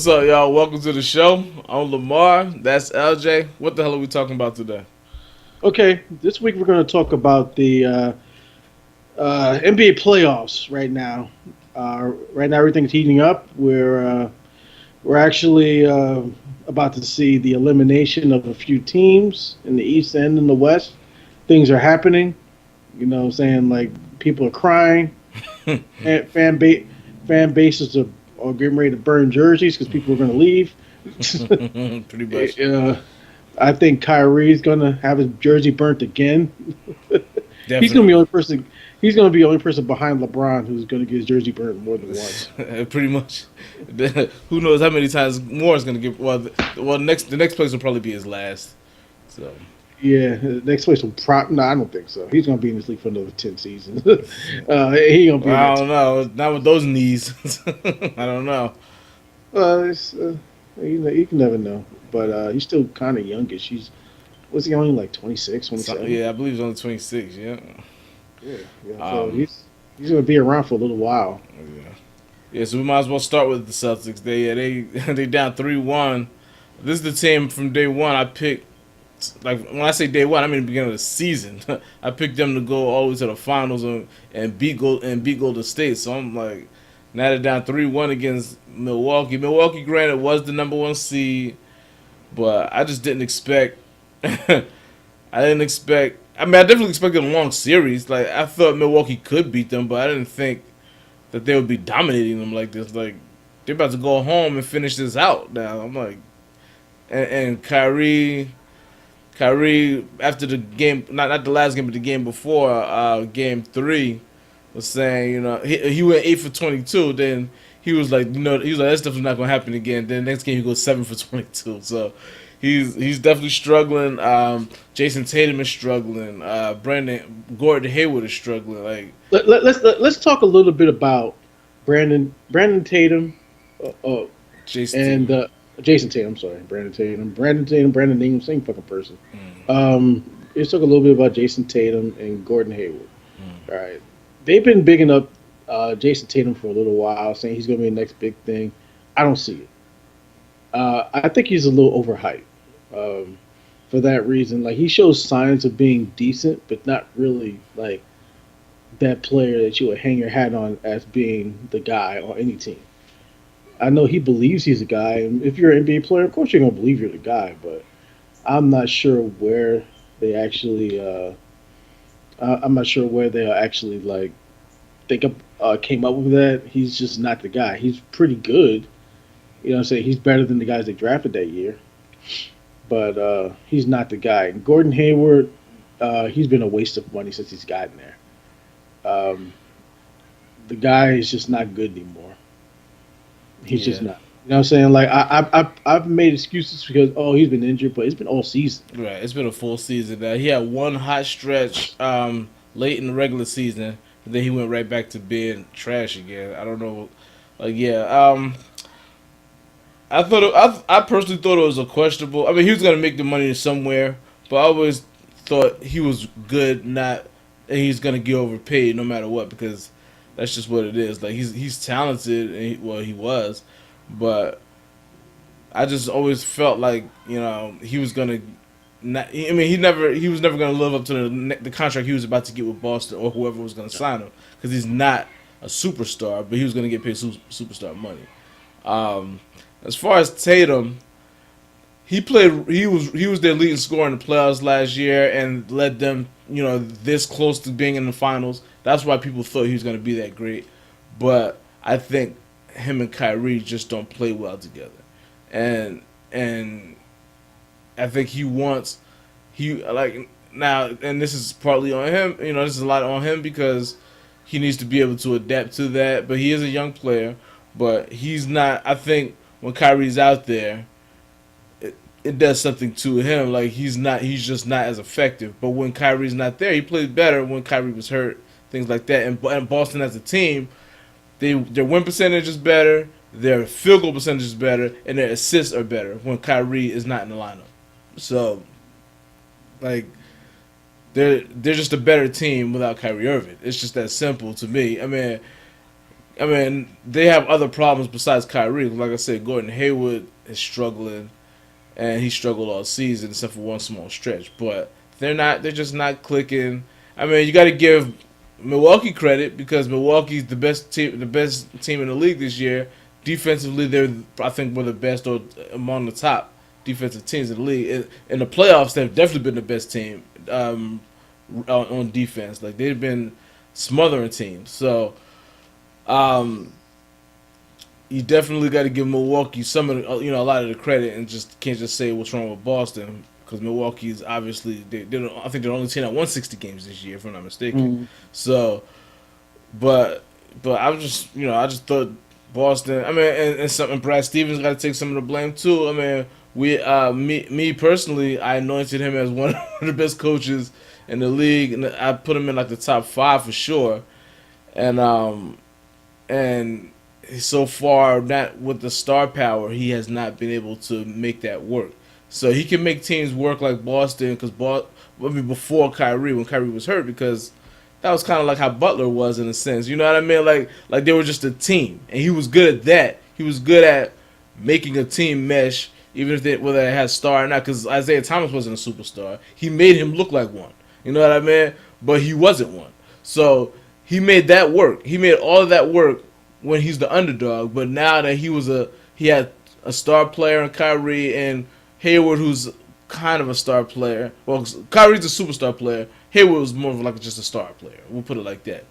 What's up, y'all? Welcome to the show. I'm Lamar. That's LJ. What the hell are we talking about today? Okay, this week we're going to talk about the NBA playoffs right now. Right now, everything's heating up. We're actually about to see the elimination of a few teams in the East and in the West. Things are happening. You know, what I'm saying like people are crying. Fan fan, ba- fan bases are getting ready to burn jerseys because people are going to leave. Pretty much. uh, I think Kyrie's going to have his jersey burnt again. He's going to be the Definitely. only person. He's going to be the only person behind LeBron who's going to get his jersey burnt more than once. Pretty much. Who knows how many times more is going to get. The next place will probably be his last. So Yeah, next place will prop. No, I don't think so. He's going to be in this league for another 10 seasons. He going to be in I that don't team. know. Not with those knees. I don't know. It's, you can never know. But he's still kind of youngish. Was he only like 26, So, 27? yeah, I believe he's only 26. Yeah. Yeah, yeah. So Um. he's going to be around for a little while. Yeah. Yeah. So we might as well start with the Celtics. They down 3-1. This is the team from day one I picked. Like when I say day one, I mean the beginning of the season. I picked them to go all the way to the finals and beat Golden State. So I'm like, now they're down 3-1 against Milwaukee. Milwaukee, granted, was the number one seed, but I just didn't expect. I didn't expect. I mean, I definitely expected a long series. Like I thought Milwaukee could beat them, but I didn't think that they would be dominating them like this. Like they're about to go home and finish this out. Now I'm like, and Kyrie, after the game, not the last game, but the game before, game three, was saying, he went 8 for 22. Then he was like, that stuff's not gonna happen again. Then next game he goes 7 for 22. So he's definitely struggling. Jason Tatum is struggling. Brandon Gordon Hayward is struggling. Like Let's talk a little bit about Brandon Tatum, uh, Jason and Tatum. Jason Tatum. I'm sorry, Brandon Tatum, Brandon Ingram, same fucking person. Mm, Let's talk a little bit about Jason Tatum and Gordon Hayward. mm. All right, they've been bigging up Jason Tatum for a little while, saying he's going to be the next big thing. I don't see it. I think he's a little overhyped. Um, for that reason, like he shows signs of being decent, but not really like that player that you would hang your hat on as being the guy on any team. I know he believes he's a guy, and if you're an NBA player, of course you're gonna believe you're the guy. But I'm not sure where they actually. I'm not sure where they actually like think of, came up with that. He's just not the guy. He's pretty good. You know what I'm saying? He's better than the guys they drafted that year, but he's not the guy. Gordon Hayward, he's been a waste of money since he's gotten there. Um, the guy is just not good anymore. He's just Yeah. not. You know what I'm saying? Like I've made excuses because he's been injured, but it's been all season. Right, it's been a full season now. He had one hot stretch late in the regular season, and then he went right back to being trash again. I don't know, like yeah. I personally thought it was a questionable. I mean, he was gonna make the money somewhere, but I always thought he was good, not and he's gonna get overpaid no matter what because that's just what it is. Like he's talented, and he was, but I just always felt like he was gonna not. I mean, he was never gonna live up to the contract he was about to get with Boston or whoever was gonna sign him because he's not a superstar, but he was gonna get paid superstar money. Um, as far as Tatum, he played. He was their leading scorer in the playoffs last year and led them this close to being in the finals. That's why people thought he was gonna be that great, but I think him and Kyrie just don't play well together and I think he like now, and this is partly on him. This is a lot on him because he needs to be able to adapt to that. But he is a young player, but he's not. I think when Kyrie's out there, it does something to him. Like he's not. He's just not as effective. But when Kyrie's not there, he plays better. When Kyrie was hurt, things like that. And Boston as a team, their win percentage is better, their field goal percentage is better, and their assists are better when Kyrie is not in the lineup. So, like, they're just a better team without Kyrie Irving. It's just that simple to me. I mean, I mean, they have other problems besides Kyrie. Like I said, Gordon Hayward is struggling, and he struggled all season except for one small stretch. But they're not. They're just not clicking. I mean, you got to give Milwaukee credit because Milwaukee's the best team in the league this year. Defensively, they're I think one of the best or among the top defensive teams in the league. In the playoffs, they've definitely been the best team on defense. Like they've been smothering teams. So you definitely got to give Milwaukee some of the, a lot of the credit and just can't just say what's wrong with Boston because Milwaukee's obviously I think they're only team that won 60 games this year if I'm not mistaken. Mm. So, but I was just I just thought Boston. I mean, and Brad Stevens got to take some of the blame too. I mean, me personally, I anointed him as one of the best coaches in the league, and I put him in like the top 5 for sure. And so far, not with the star power, he has not been able to make that work. So he can make teams work like Boston, because before Kyrie, when Kyrie was hurt, because that was kind of like how Butler was in a sense. You know what I mean? Like they were just a team, and he was good at that. He was good at making a team mesh, even if whether it had star or not. Because Isaiah Thomas wasn't a superstar. He made him look like one. You know what I mean? But he wasn't one. So he made that work. He made all of that work when he's the underdog. But now that he had a star player in Kyrie and Hayward, who's kind of a star player. Well, Kyrie's a superstar player. Hayward was more of like just a star player. We'll put it like that.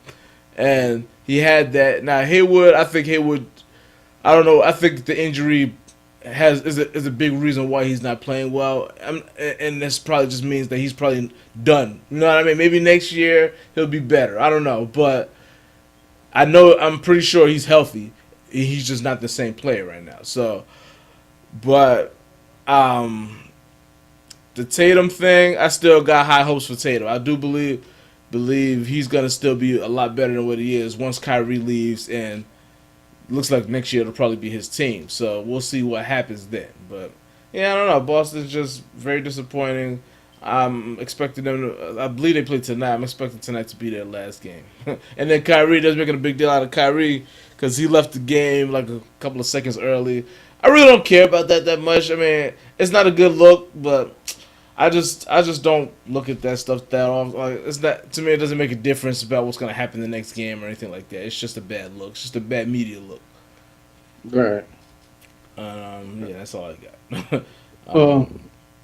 And he had that. Now Hayward, I don't know. I think the injury is a big reason why he's not playing well. And this probably just means that he's probably done. You know what I mean? Maybe next year he'll be better. I don't know, but I'm pretty sure he's healthy. He's just not the same player right now. So, but the Tatum thing, I still got high hopes for Tatum. I do believe he's gonna still be a lot better than what he is once Kyrie leaves, and looks like next year it'll probably be his team. So we'll see what happens then. But yeah, I don't know. Boston's just very disappointing. I'm expecting them to. I believe they play tonight. I'm expecting tonight to be their last game. And then Kyrie, they're making a big deal out of Kyrie because he left the game like a couple of seconds early. I really don't care about that much. I mean, it's not a good look, but I just don't look at that stuff that often. Like, it's not, to me, it doesn't make a difference about what's gonna happen in the next game or anything like that. It's just a bad look. It's just a bad media look. Right. Yeah, that's all I got.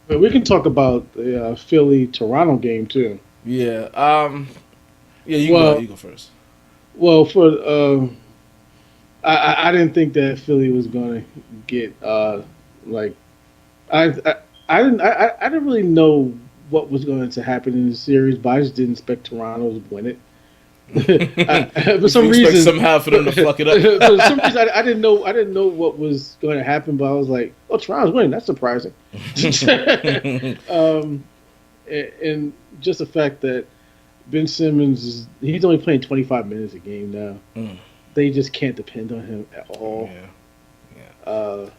But we can talk about the Philly-Toronto game too. Yeah. Yeah. You go first. Well, I didn't think that Philly was going to get like I didn't really know what was going to happen in the series, but I just didn't expect Toronto to win it. For some reason, somehow for them to fuck it up. For some reason, I didn't know what was going to happen, but I was like, "Oh, Toronto's winning. That's surprising." And just the fact that Ben Simmons he's only playing 25 minutes a game now. They just can't depend on him at all. Yeah.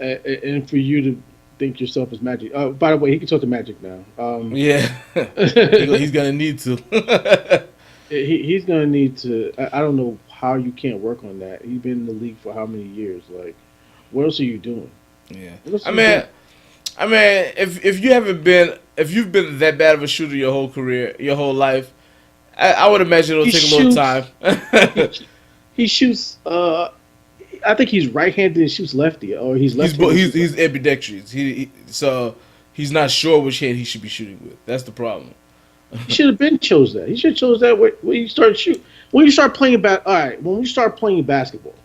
And for you to think yourself as Magic. By the way, he can talk to Magic now. Yeah. He's gonna need to. He's gonna need to. I don't know how you can't work on that. You've been in the league for how many years? Like, what else are you doing? Yeah. I mean, if you've been that bad of a shooter your whole career, your whole life, I would imagine it'll take a little time. He shoots. I think he's right-handed and shoots lefty, or he's left. He's ambidextrous. So he's not sure which hand he should be shooting with. That's the problem. He should have been chose that. He should have chose that when you start shoot. When you start playing when you start playing basketball,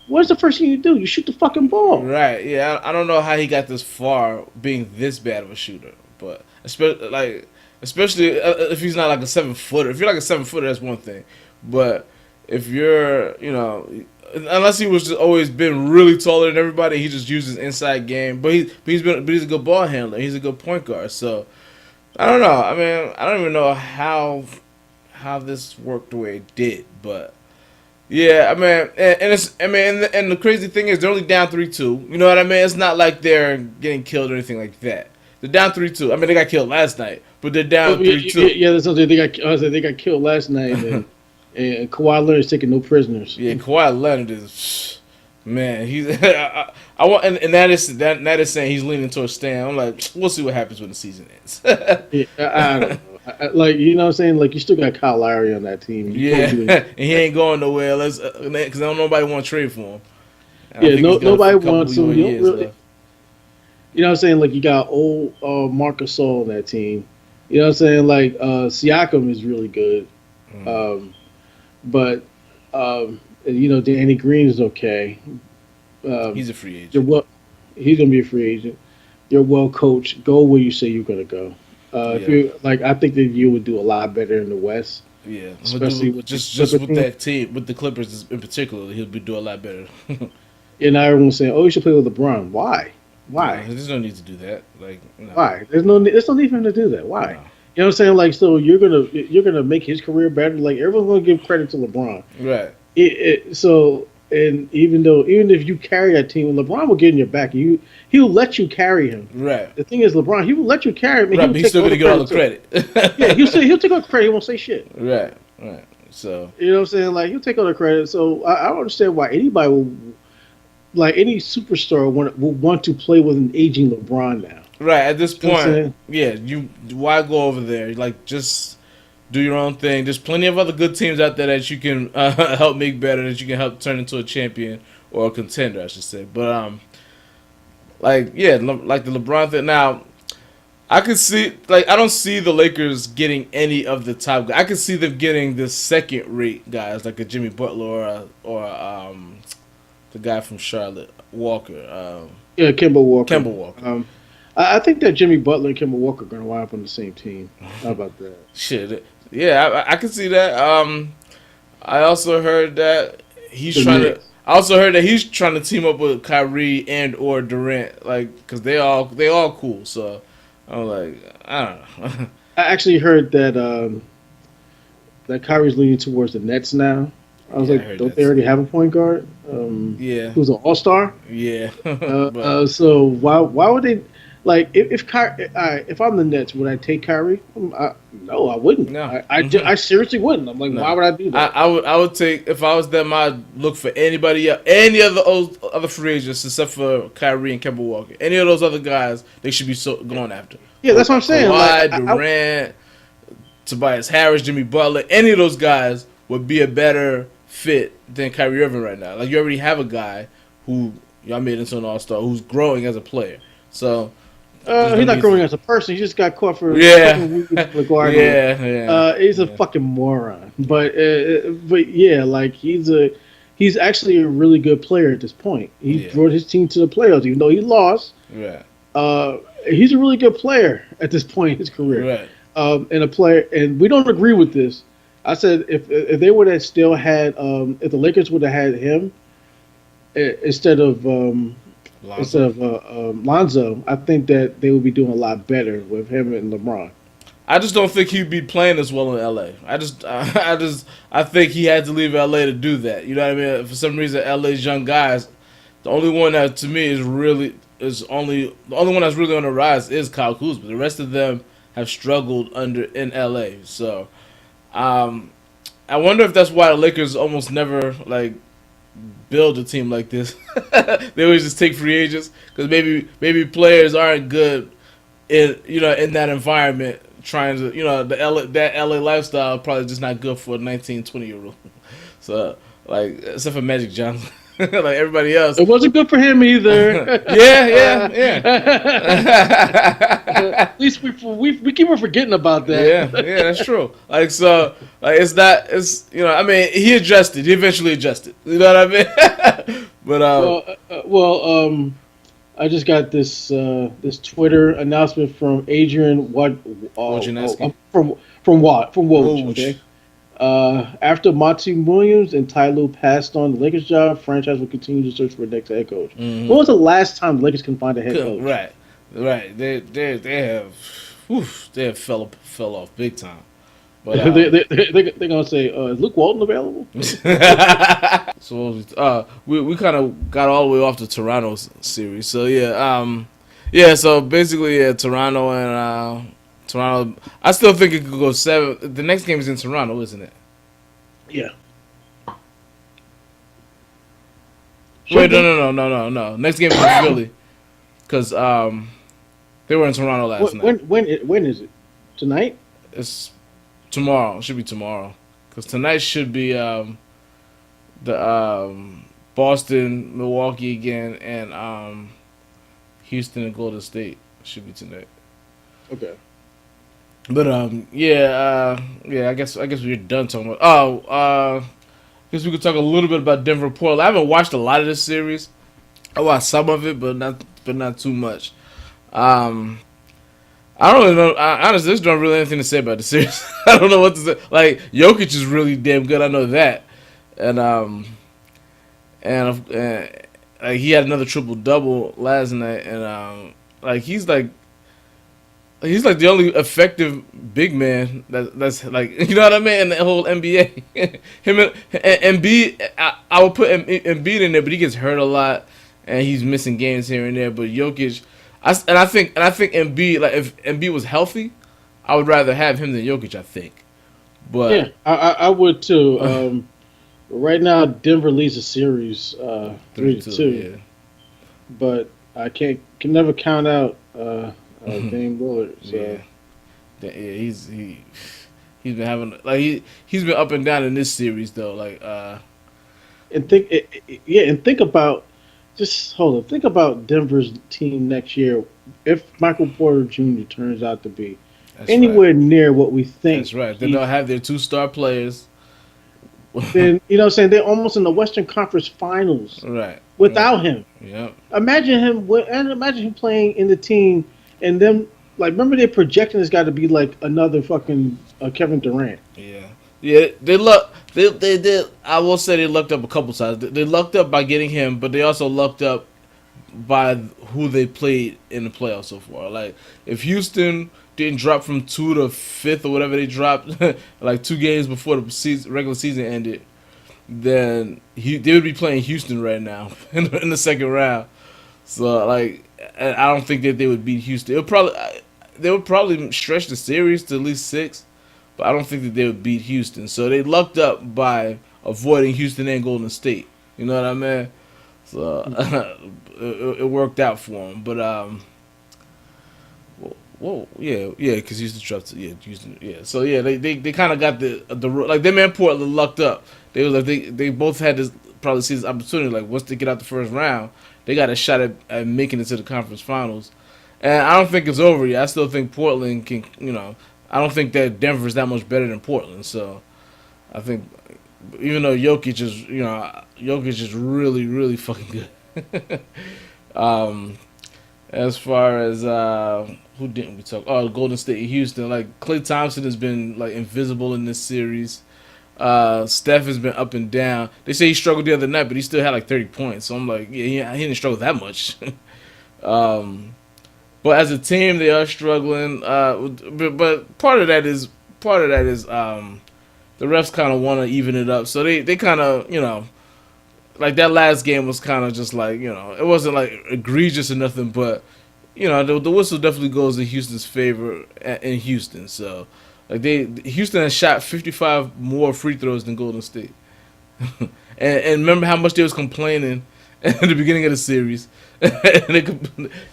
what's the first thing you do? You shoot the fucking ball. Right. Yeah. I don't know how he got this far being this bad of a shooter, but especially if he's not like a 7-footer. If you're like a 7-footer, that's one thing. But if you're, unless he was just always been really taller than everybody, he just uses inside game. But he's a good ball handler. He's a good point guard. So I don't know. I mean, I don't even know how this worked the way it did. But yeah, I mean, and the crazy thing is they're only down 3-2. You know what I mean? It's not like they're getting killed or anything like that. They're down 3-2. I mean, they got killed last night, but they're down 3-2. Yeah, that's something they got killed last night. And and Kawhi Leonard's taking no prisoners. Yeah, Kawhi Leonard is, man. He's I want, and that is saying he's leaning towards staying. I'm like, we'll see what happens when the season ends. Yeah, I don't know. Like, you know what I'm saying? Like, you still got Kyle Lowry on that team. You Yeah, can't do anything. and he ain't going nowhere. Because nobody want to trade for him. And I Yeah, think he's got nobody a couple wants him. more You don't years really, left. you know what I'm saying? Like, you got old Marc Gasol on that team. You know what I'm saying? Like, Siakam is really good. Mm. Um, but, you know, Danny Green is okay. Um, He's a free you're agent. well, he's going to be a free agent. You're well coached. Go where you say you're going to go. If Yeah, you like, I think that you would do a lot better in the West, yeah. especially with the Just Clipper with team. that team, with the Clippers in particular, he'll be doing a lot better. And now everyone's saying, "Oh, you should play with LeBron." Why? No, Why? there's no need to do that. Like, no, Why? There's no need for him to do that. Why? no. You know what I'm saying? Like, so you're gonna make his career better. Like, everyone's gonna give credit to LeBron. Right, So, and even if you carry that team, LeBron will get in your back. He'll let you carry him. right, The thing is, LeBron, he will let you carry him. And right. he'll But he's take still all the gonna get all credit the too. Yeah, credit. he'll take all the credit. He won't say shit. Right, right. So You know what I'm saying? Like, he'll take all the credit. So I don't understand why anybody will, like, any superstar will want to play with an aging LeBron now. right at this You know what I'm point, saying? yeah. You why go over there? Like, just do your own thing. There's plenty of other good teams out there that you can help make better. That you can help turn into a champion or a contender, I should say. But like yeah, like the LeBron thing. Now I could see, like, I don't see the Lakers getting any of the top guys. I could see them getting the second rate guys, like a Jimmy Butler or the guy from Charlotte, Walker, Yeah, Kemba Walker. Kemba Walker. I think that Jimmy Butler and Kemba Walker are going to wind up on the same team. How about that? Shit, yeah, I could see that. I also heard that he's The trying to. Knicks. I also heard that he's trying to team up with Kyrie and or Durant, like, because they all cool. So I'm like, I don't know. I actually heard that Kyrie's leaning towards the Nets now. I was Yeah, I like, heard don't that they too. already have a point guard? Yeah, Who's an All Star? yeah, but So why would they like if I'm the Nets, would I take Kyrie? No, I wouldn't. no. I seriously wouldn't. I'm like, why No, would I do that? I would take, if I was them. I'd look for anybody else, any other free agents except for Kyrie and Kemba Walker. Any of those other guys, they should be going after. Yeah, that's what I'm saying. Kawhi, Like, Durant, Tobias Harris, Jimmy Butler. Any of those guys would be a better fit than Kyrie Irving right now. Like, you already have a guy who y'all made into an all-star who's growing as a player. So there's no he's not need growing to- as a person. He just got caught for Yeah. fucking weed with the guard. yeah. He's a Yeah. fucking moron. But yeah, like he's actually a really good player at this point. He Yeah. brought his team to the playoffs, even though he lost. Right. He's a really good player at this point in his career. Right. And a player, and we don't agree with this. I said if they would have still had if the Lakers would have had him instead of Lonzo. Lonzo, I think that they would be doing a lot better with him and LeBron. I just don't think he'd be playing as well in LA. I think he had to leave LA to do that. You know what I mean? For some reason, LA's young guys, the only one that to me the only one that's really on the rise is Kyle Kuzma. The rest of them have struggled in LA. So, I wonder if that's why the Lakers almost never like build a team like this. They always just take free agents because maybe players aren't good in that environment. Trying to that LA lifestyle probably just not good for a 19, 20-year-old. So like except for Magic Johnson, like everybody else. It wasn't good for him either. Yeah. At least we keep on forgetting about that. Yeah, that's true. Like so, like I mean, he adjusted. He eventually adjusted. You know what I mean? But I just got this Twitter announcement from Adrian Wojnarowski? from Woj. Woj. Okay. After Monty Williams and Ty Lue passed on the Lakers job, franchise will continue to search for the next head coach. Mhm. When was the last time the Lakers can find a head coach? Right. They have fell off big time. But They're gonna say, "Is Luke Walton available?" so we kind of got all the way off the Toronto series. So yeah. So basically, Toronto and Toronto. I still think it could go 7. The next game is in Toronto, isn't it? Yeah, Wait, should no, be. no, no, no, no, no. Next game is in Philly because they were in Toronto last night. When is it? Tonight? It's tomorrow. It should be tomorrow because tonight should be the Boston, Milwaukee again, and Houston and Golden State should be tonight. Okay. But yeah. I guess we're done talking about. Guess we could talk a little bit about Denver Portland. I haven't watched a lot of this series. I watched some of it, but not too much. Um, I don't really know. Honestly, there's not really anything to say about the series. I don't know what to say. Like Jokic is really damn good. I know that, and like he had another triple double last night, and like he's like the only effective big man that's like you know what I mean in the whole NBA. Him and Embiid, I would put Embiid in there, but he gets hurt a lot and he's missing games here and there. But Jokic, I think Embiid, like if Embiid was healthy, I would rather have him than Jokic. I think, but Yeah, I would too. Right now, Denver leads the series 3-2, yeah. but I can never count out Dame Lillard. Yeah, So he's been having like he's been up and down in this series though. Like and think about just hold on. Think about Denver's team next year if Michael Porter Jr. turns out to be that's right. anywhere near what we think. That's right. Then they'll have their two star players. Then you know what I'm saying they're almost in the Western Conference Finals Right. without him. Yep. Imagine him playing in the team and then like remember they're projecting this guy to be like another fucking Kevin Durant. Yeah. Yeah. They luck. They did. I will say they lucked up a couple times. They lucked up by getting him, but they also lucked up by who they played in the playoffs so far. Like if Houston didn't drop from 2 to 5th or whatever they dropped, like 2 games before the regular season ended, then they would be playing Houston right now in the second round. So like, I don't think that they would beat Houston. They would probably stretch the series to at least 6, but I don't think that they would beat Houston. So they lucked up by avoiding Houston and Golden State. You know what I mean? So it worked out for them. But whoa, yeah, because Houston dropped. Yeah, Houston. Yeah, so yeah, they kind of got the like them and Portland lucked up. They was like they both had this probably see this opportunity. Like once they get out the first round, they got a shot at making it to the conference finals. And I don't think it's over yet. I still think Portland can. I don't think that Denver is that much better than Portland. So I think even though Jokic is really really fucking good. As far as who didn't we talk? Oh, Golden State and Houston. Like Klay Thompson has been like invisible in this series. Steph has been up and down. They say he struggled the other night, but he still had like 30 points. So I'm like, yeah, he didn't struggle that much. But as a team, they are struggling. But part of that is the refs kind of want to even it up. So they kind of like that last game was kind of just like it wasn't like egregious or nothing, but the whistle definitely goes in Houston's favor in Houston. So like Houston has shot 55 more free throws than Golden State, and remember how much they was complaining at the beginning of the series, and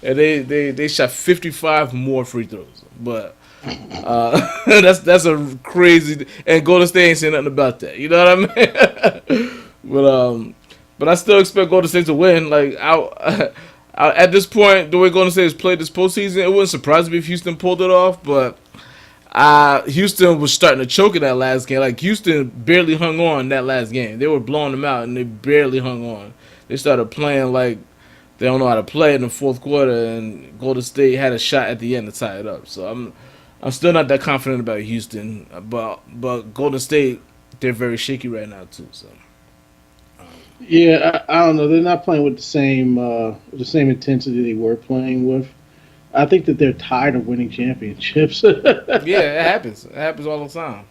they shot 55 more free throws, but. That's a crazy, and Golden State ain't saying nothing about that. You know what I mean? But I still expect Golden State to win. Like at this point, the way Golden State has played this postseason, it wouldn't surprise me if Houston pulled it off. But Houston was starting to choke in that last game. Like Houston barely hung on that last game. They were blowing them out, and they barely hung on. They started playing like they don't know how to play in the fourth quarter, and Golden State had a shot at the end to tie it up. So I'm still not that confident about Houston, but Golden State, they're very shaky right now too. So Yeah, I don't know. They're not playing with the same intensity they were playing with. I think that they're tired of winning championships. yeah, it happens. It happens all the time.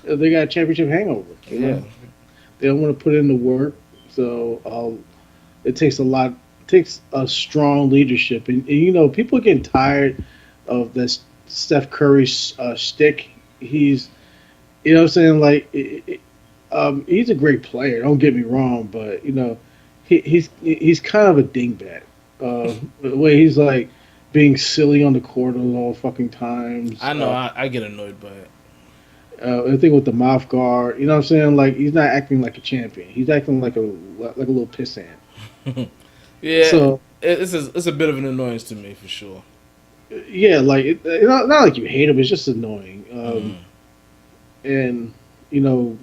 They got a championship hangover. Yeah, They don't want to put in the work, so it takes a lot. It takes a strong leadership, and people are getting tired of this Steph Curry stick. He's, what I'm saying, like He's a great player. Don't get me wrong, but he's kind of a dingbat. The way he's like being silly on the court all fucking times. I know I get annoyed by it. The thing with the mouth guard, you know what I'm saying? Like he's not acting like a champion. He's acting like a little pissant. Yeah, So it's a bit of an annoyance to me for sure. yeah, like not like you hate him. It's just annoying. And you know,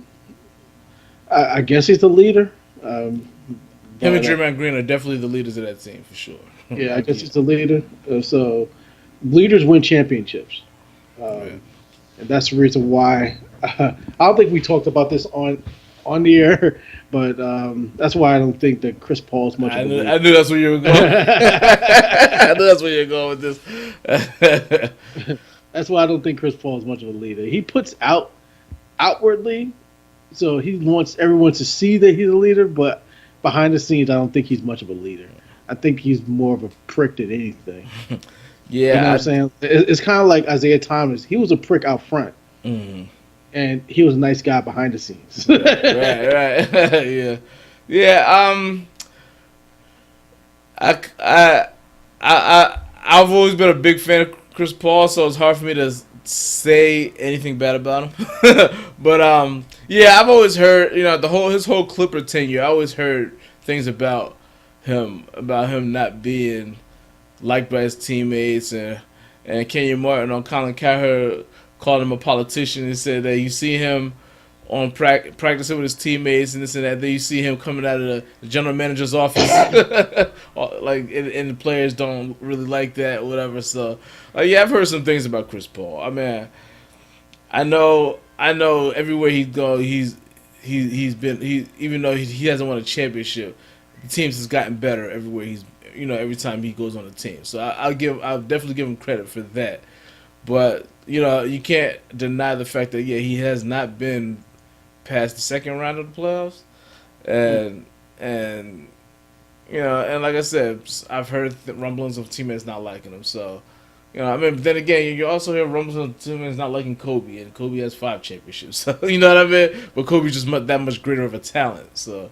I guess he's the leader. Him and But Draymond Green are definitely the leaders of that team for sure. yeah, I guess he's the leader. So leaders win championships. Yeah. And that's the reason why I don't think we talked about this on the air, but that's why I don't think that Chris Paul is much of a leader. I knew that's where you were going. I knew that's where you were going with this. That's why I don't think Chris Paul is much of a leader. He puts out outwardly, so he wants everyone to see that he's a leader, but behind the scenes, I don't think he's much of a leader. I think he's more of a prick than anything. Yeah, you know what I'm saying? It's kind of like Isaiah Thomas. He was a prick out front, and he was a nice guy behind the scenes. right, yeah. I've always been a big fan of Chris Paul, so it's hard for me to say anything bad about him. But yeah, I've always heard his whole Clipper tenure. I always heard things about him not being liked by his teammates, and Kenyon Martin on Colin Cowherd called him a politician and said that you see him on practicing with his teammates and this and that. Then you see him coming out of the general manager's office, and the players don't really like that or whatever. So, yeah, I've heard some things about Chris Paul. I mean, I know everywhere he's go, he's been even though he hasn't won a championship, the teams has gotten better everywhere he's. Every time he goes on the team. So I'll definitely give him credit for that. But, you can't deny the fact that, yeah, he has not been past the second round of the playoffs. And like I said, I've heard rumblings of teammates not liking him. So, then again, you also hear rumblings of teammates not liking Kobe. And Kobe has 5 championships. So, you know what I mean? But Kobe's just that much greater of a talent. So,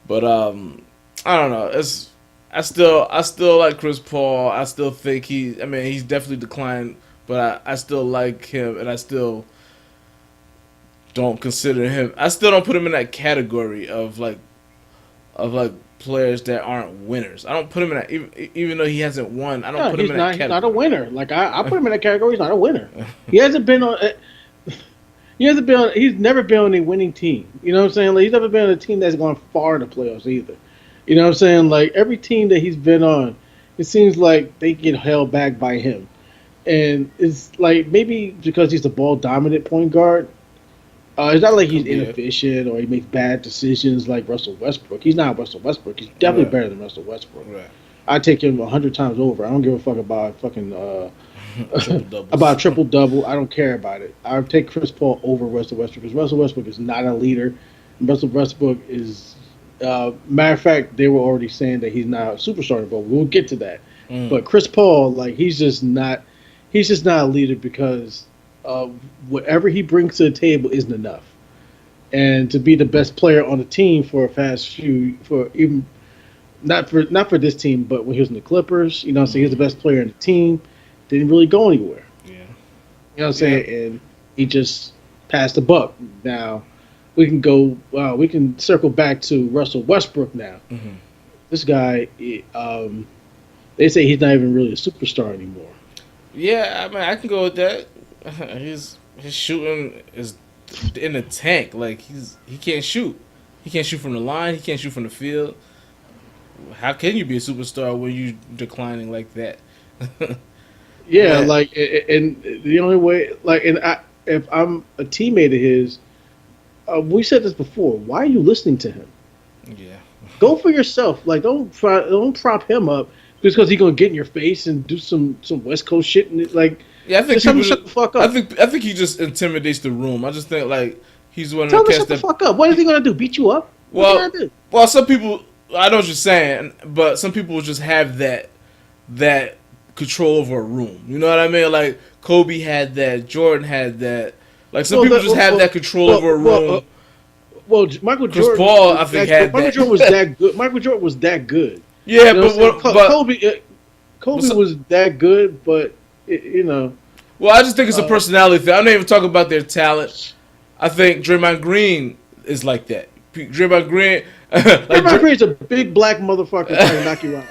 but, I don't know. I still like Chris Paul. I still think he's definitely declined, but I still like him, and I still don't consider him. I still don't put him in that category of players that aren't winners. I don't put him in that, even though he hasn't won. I don't put him in that category. He's not a winner. Like I put him in that category. He's not a winner. He hasn't been on. He's never been on a winning team. You know what I'm saying? Like, he's never been on a team that's gone far in the playoffs either. You know what I'm saying? Like, every team that he's been on, it seems like they get held back by him. And it's like maybe because he's the ball dominant point guard. It's not like he's inefficient or he makes bad decisions like Russell Westbrook. He's not Russell Westbrook. He's definitely better than Russell Westbrook. Right. I take him 100 times over. I don't give a fuck about about triple double. I don't care about it. I would take Chris Paul over Russell Westbrook because Russell Westbrook is not a leader. Russell Westbrook is. Matter of fact, they were already saying that he's not a superstar, but we'll get to that. But Chris Paul, like, he's just not a leader because whatever he brings to the table isn't enough. And to be the best player on the team for not for this team, but when he was in the Clippers, so he was the best player on the team, didn't really go anywhere. Yeah. You know what I'm saying? And he just passed the buck. Now, we can circle back to Russell Westbrook now. Mm-hmm. This guy, they say he's not even really a superstar anymore. Yeah, I can go with that. His shooting is in the tank. Like, he can't shoot. He can't shoot from the line. He can't shoot from the field. How can you be a superstar when you declining like that? Yeah, like, and the only way, like, if I'm a teammate of his. We said this before. Why are you listening to him? Yeah. Go for yourself. Like, don't prop him up just because he's gonna get in your face and do some West Coast shit. And I think people shut the fuck up. I think he just intimidates the room. I just think like he's one of the cats shut the fuck up. What is he gonna do? Beat you up? What's he gonna do? Well, some people. I know what you're saying, but some people just have that control over a room. You know what I mean? Like Kobe had that. Jordan had that. Like some people just have that control over a room. Well, Michael Chris Jordan. Paul, I think, had Michael that. Jordan was that good. Michael Jordan was that good. Yeah, You know but Kobe was that good, but well, I just think it's a personality thing. I'm not even talking about their talent. I think Draymond Green is like that. Draymond Green, Draymond Green's a big black motherfucker trying to knock you out.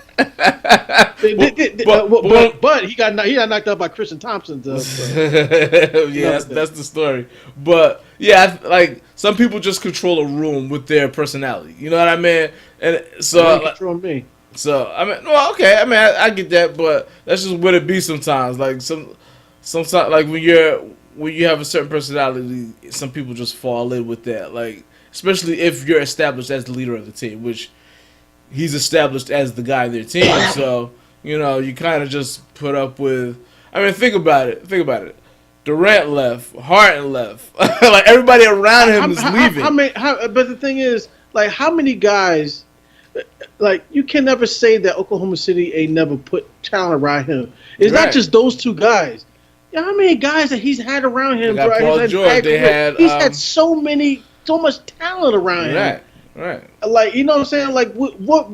But he got knocked out by Christian Thompson. Yeah, that's the story. But yeah, like some people just control a room with their personality. You know what I mean? And so control me. So I mean, well, okay. I mean, I get that, but that's just what it be sometimes. Like sometimes, like when you have a certain personality, some people just fall in with that. Like especially if you're established as the leader of the team, which he's established as the guy in their team. So you kind of just put up with. I mean, think about it. Durant left, Harden left. Like everybody around him is leaving. But the thing is, like, how many guys? Like, you can never say that Oklahoma City ain't never put talent around him. It's not just those two guys. Yeah, how many guys that he's had around him? They got Paul George. He's had so much talent around him. Right. Like, you know what I'm saying? Like, what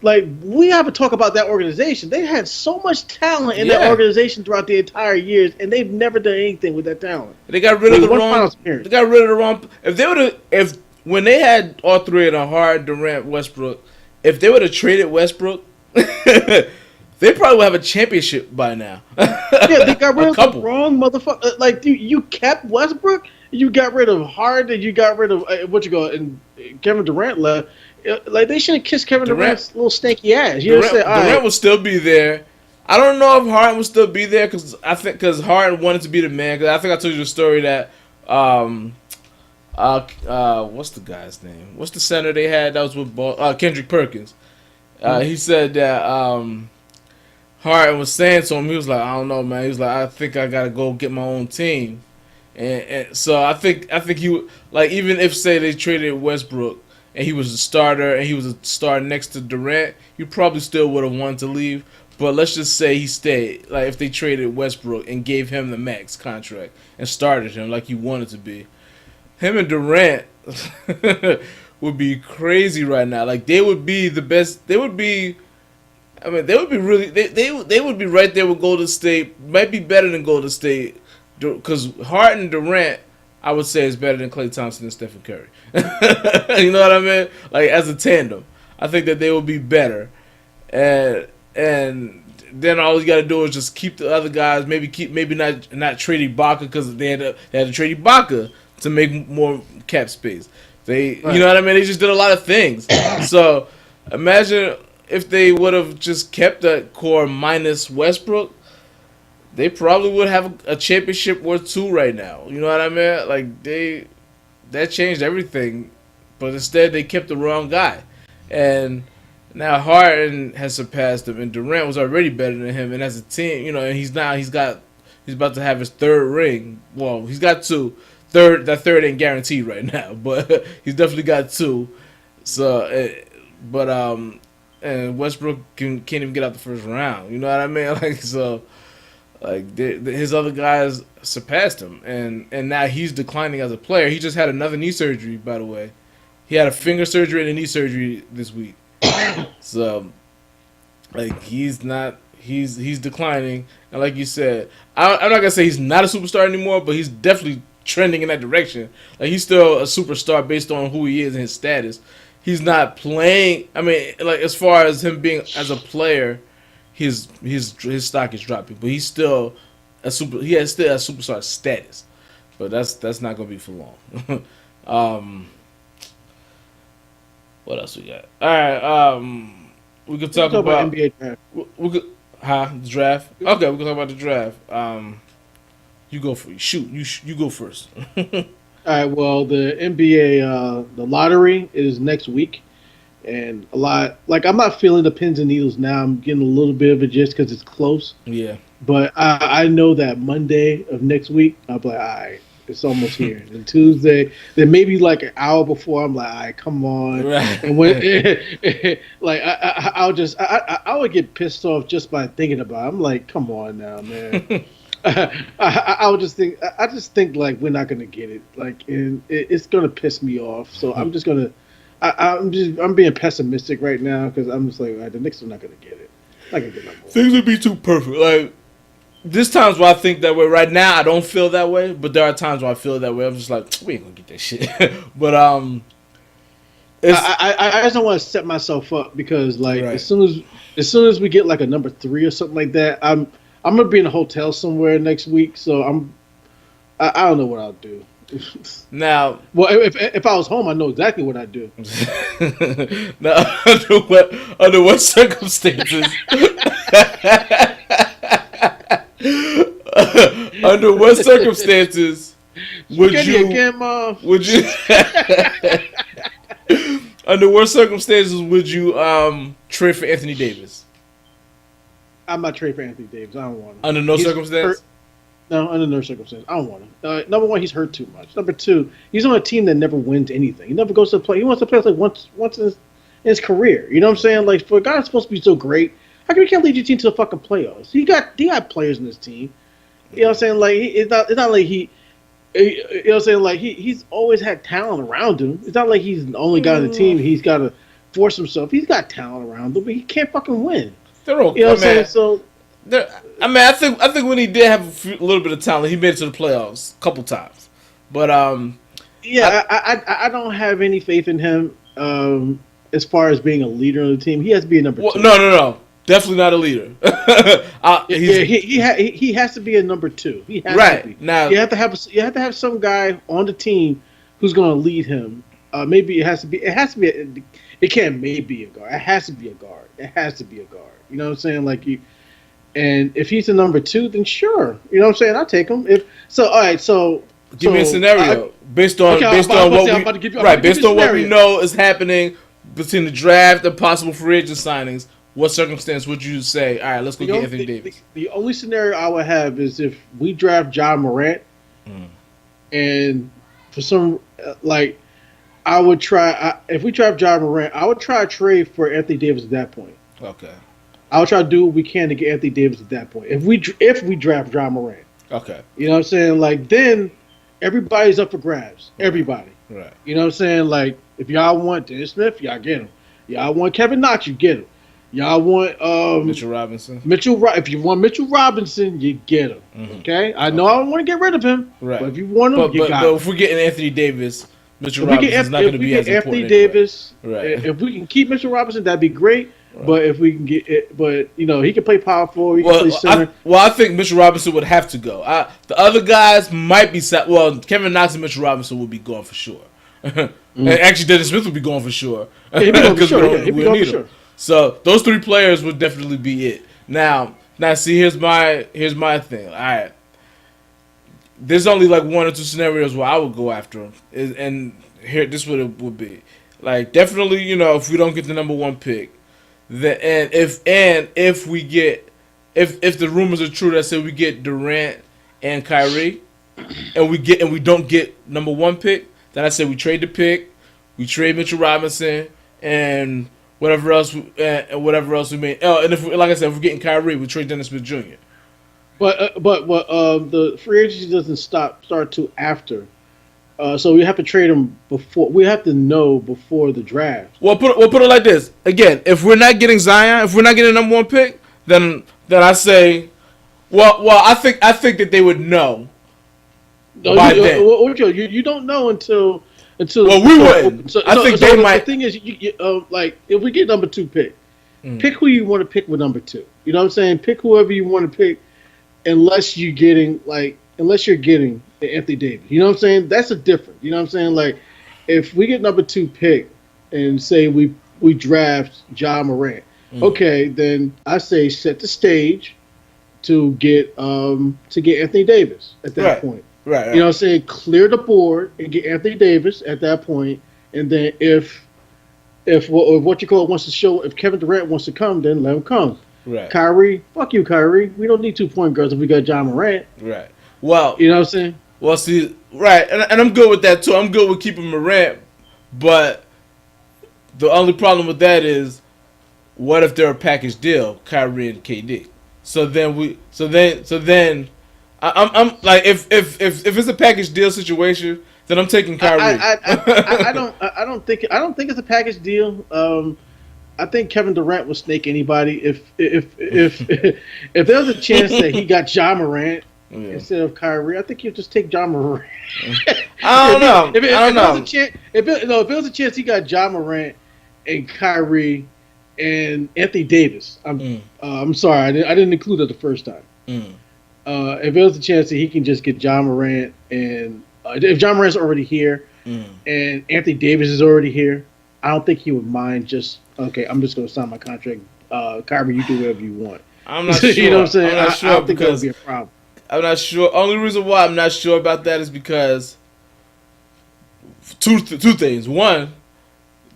like, we have to talk about that organization. They had so much talent in that organization throughout the entire years, and they've never done anything with that talent. They got rid of the wrong. They got rid of the wrong. If they would have, when they had all three of them, Harden, Durant, Westbrook, if they would have traded Westbrook, they probably would have a championship by now. Yeah, they got rid of the wrong motherfucker. Like, you kept Westbrook, you got rid of Harden, and you got rid of and Kevin Durant left. Like, they should have kissed Kevin Durant's little stanky ass. Durant will still be there. I don't know if Harden will still be there because Harden wanted to be the man. Because I think I told you the story that what's the guy's name? What's the center they had that was with Kendrick Perkins? He said that Harden was saying to him, he was like, I don't know, man. He was like, I think I gotta go get my own team, and so I think he would, like, even if say they traded Westbrook and he was a starter and he was a star next to Durant, you probably still would have wanted to leave. But let's just say he stayed. Like if they traded Westbrook and gave him the max contract and started him like he wanted to be, him and Durant would be crazy right now. Like they would be the best. They would be. I mean, they would be really. They would be right there with Golden State. Might be better than Golden State because Harden and Durant, I would say, is better than Klay Thompson and Stephen Curry. You know what I mean? Like as a tandem, I think that they would be better. And then all you got to do is just keep the other guys. Maybe not trade Ibaka because they had to trade Ibaka to make more cap space. You know what I mean? They just did a lot of things. So imagine if they would have just kept that core minus Westbrook, they probably would have a championship or two right now. You know what I mean? Like that changed everything, but instead they kept the wrong guy, and now Harden has surpassed him, and Durant was already better than him. And as a team, and he's about to have his third ring. Well, he's got two. That third ain't guaranteed right now, but he's definitely got two. So, and Westbrook can't even get out the first round. You know what I mean? Like so, like his other guys surpassed him, and now he's declining as a player. He just had another knee surgery, by the way. He had a finger surgery and a knee surgery this week. So, like he's declining, and like you said, I'm not gonna say he's not a superstar anymore, but he's definitely trending in that direction. Like he's still a superstar based on who he is and his status. He's not playing. I mean, like as far as him being as a player, his stock is dropping, but he's still He has still a superstar status, but that's not gonna be for long. What else we got? All right. We could talk about NBA draft. We could the draft. Okay, we can talk about the draft. You go for you go first. All right. Well, the NBA the lottery is next week, and a lot like I'm not feeling the pins and needles now. I'm getting a little bit of it just because it's close. Yeah. But I know that Monday of next week, I'll be like, all right, it's almost here. And Tuesday, then maybe like an hour before, I'm like, all right, come on. Right. And when like I would get pissed off just by thinking about it. I'm like, come on now, man. I would just think. I just think like we're not gonna get it. Like, and it's gonna piss me off. So I'm just gonna. I'm being pessimistic right now because I'm just like the Knicks are not gonna get it. Not gonna get number one. Things would be too perfect. Like there's times where I think that way. Right now, I don't feel that way, but there are times where I feel that way. I'm just like, we ain't gonna get that shit. But it's I just don't want to set myself up because like right. as soon as we get like a number 3 or something like that, I'm gonna be in a hotel somewhere next week. So I don't know what I'll do. Now, Well, if I was home, I know exactly what I'd do. now under what circumstances? Under what circumstances would you? Again, Mom. Would you? Under what circumstances would you trade for Anthony Davis? I'm not trading for Anthony Davis. I don't want him. Under no He's circumstance. hurt. No, under no circumstance. I don't want him. Number one, he's hurt too much. Number two, he's on a team that never wins anything. He never goes to play. He wants to play like once in his career. You know what I'm saying? Like for a guy that's supposed to be so great, how come you can't lead your team to the fucking playoffs? He got players in his team. You know what I'm saying? Like it's not like he. You know what I'm saying? Like he's always had talent around him. It's not like he's the only guy on the team. He's got to force himself. He's got talent around him, but he can't fucking win. They're okay, You know what I'm man. saying? So. I think when he did have a little bit of talent, he made it to the playoffs a couple times. But Yeah, I don't have any faith in him as far as being a leader of the team. He has to be a number two. No, definitely not a leader. He has to be a number two. He has right to be. now. You have to have some guy on the team who's going to lead him. Maybe it has to be. It can't maybe be a guard. It has to be a guard. It has to be a guard. You know what I'm saying? Like you. And if he's a number two, then sure. You know what I'm saying? I'll take him. All right, so give me a scenario based on what we know is happening between the draft and possible free agent signings. What circumstance would you say? All right, let's go get Anthony Davis. The only scenario I would have is if we draft Ja Morant, and for some like I would try. If we draft Ja Morant, I would try to trade for Anthony Davis at that point. Okay. I'll try to do what we can to get Anthony Davis at that point. If we draft Ja Morant, okay, you know what I'm saying? Like then, everybody's up for grabs. Everybody, right? You know what I'm saying? Like if y'all want Dennis Smith, y'all get him. Y'all want Kevin Knox, you get him. Y'all want Mitchell Robinson. If you want Mitchell Robinson, you get him. Mm-hmm. Okay, I know I don't want to get rid of him, right? But if you want him, you got him. But if we're getting Anthony Davis, Mitchell Robinson's not going to be as important. Anthony Davis, right? If we can keep Mitchell Robinson, that'd be great. Right. But if we can get it, but you know he can play power forward, he can play center. I think Mitchell Robinson would have to go. The other guys might be set. Well, Kevin Knox and Mitchell Robinson will be gone for sure. And actually, Dennis Smith would be gone for sure. Yeah, he'd be going for sure. He'd be going for sure. So those three players would definitely be it. Now, see, here's my thing. All right, there's only like one or two scenarios where I would go after him, and here this is what it would be. Like definitely, if we don't get the number one pick. If the rumors are true that say we get Durant and Kyrie, and we don't get number one pick, then I say we trade the pick, we trade Mitchell Robinson and whatever else we may. And if like I said, if we're getting Kyrie, we trade Dennis Smith Jr. But the free agency doesn't start till after. So we have to trade him before. We have to know before the draft. Well, put it like this. Again, if we're not getting Zion, if we're not getting number one pick, then I say, I think that they would know. By then. You don't know until. Well, we wouldn't. I think they might. The thing is, like if we get number two pick, pick who you want to pick with number two. You know what I'm saying? Pick whoever you want to pick, unless you're getting the Anthony Davis. You know what I'm saying? That's a difference. You know what I'm saying? Like, if we get number two pick and say we draft Ja Morant, okay, then I say set the stage to get Anthony Davis at that point. Right. You know what I'm saying? Clear the board and get Anthony Davis at that point. And then if what you call it wants to show, if Kevin Durant wants to come, then let him come. Right. Kyrie, fuck you, Kyrie. We don't need 2-point guards if we got Ja Morant. Right. Well, you know what I'm saying? Well, see, right, and I'm good with that too. I'm good with keeping Morant, but the only problem with that is, what if they're a package deal, Kyrie and KD? So then I'm like if it's a package deal situation, then I'm taking Kyrie. I don't think it's a package deal. I think Kevin Durant will snake anybody if there was a chance that he got Ja Morant instead of Kyrie. I think he'll just take Ja Morant. I don't know. If I don't know. If there was a chance he got Ja Morant and Kyrie and Anthony Davis, I'm sorry, I didn't include that the first time. If there was a chance that he can just get Ja Morant and if Ja Morant's already here and Anthony Davis is already here, I don't think he would mind just okay. I'm just going to sign my contract. Kyrie, you do whatever you want. I'm not sure. You know what I'm saying? I'm not sure I don't think that would be a problem. I'm not sure. Only reason why I'm not sure about that is because two things. One,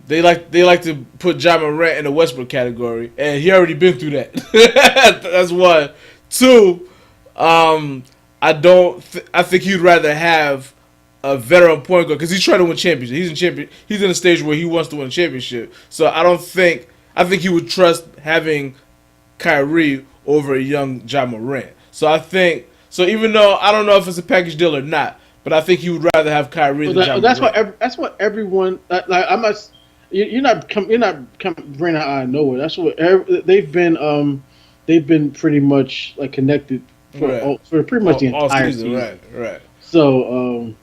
they like to put Ja Morant in the Westbrook category, and he already been through that. That's one. Two, I think he'd rather have a veteran point guard because he's trying to win championship. He's in a stage where he wants to win a championship. So I think he would trust having Kyrie over a young Ja Morant. So even though I don't know if it's a package deal or not, but I think he would rather have Kyrie than Ja Morant. That's what everyone like. I'm not. You're not bringing that out of nowhere. That's what they've been. They've been pretty much like connected for pretty much the entire season. Right. So.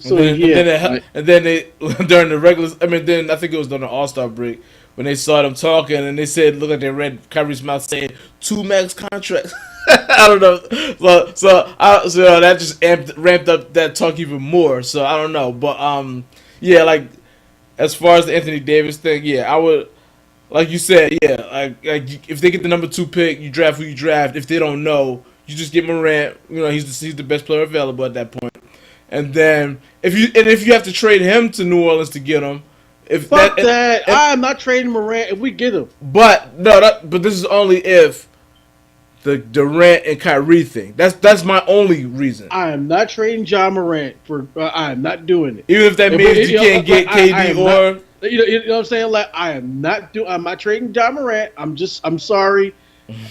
And then they during the regular. I mean, then I think it was during the All-Star break when they saw them talking and they said, look like they read Kyrie's mouth saying 2 max contracts. I don't know. So that just ramped up that talk even more. So I don't know, but yeah, like as far as the Anthony Davis thing, yeah, I would. Like you said, yeah, like if they get the number 2 pick, you draft who you draft. If they don't know, you just get Morant. You know, he's the best player available at that point. And then if you have to trade him to New Orleans to get him, I'm not trading Morant if we get him. But this is only if the Durant and Kyrie thing. That's my only reason. I am not trading Ja Morant for. I am not doing it. Even if that means you can't get KD or. You know what I'm saying? Like I'm not trading Ja Morant. I'm sorry.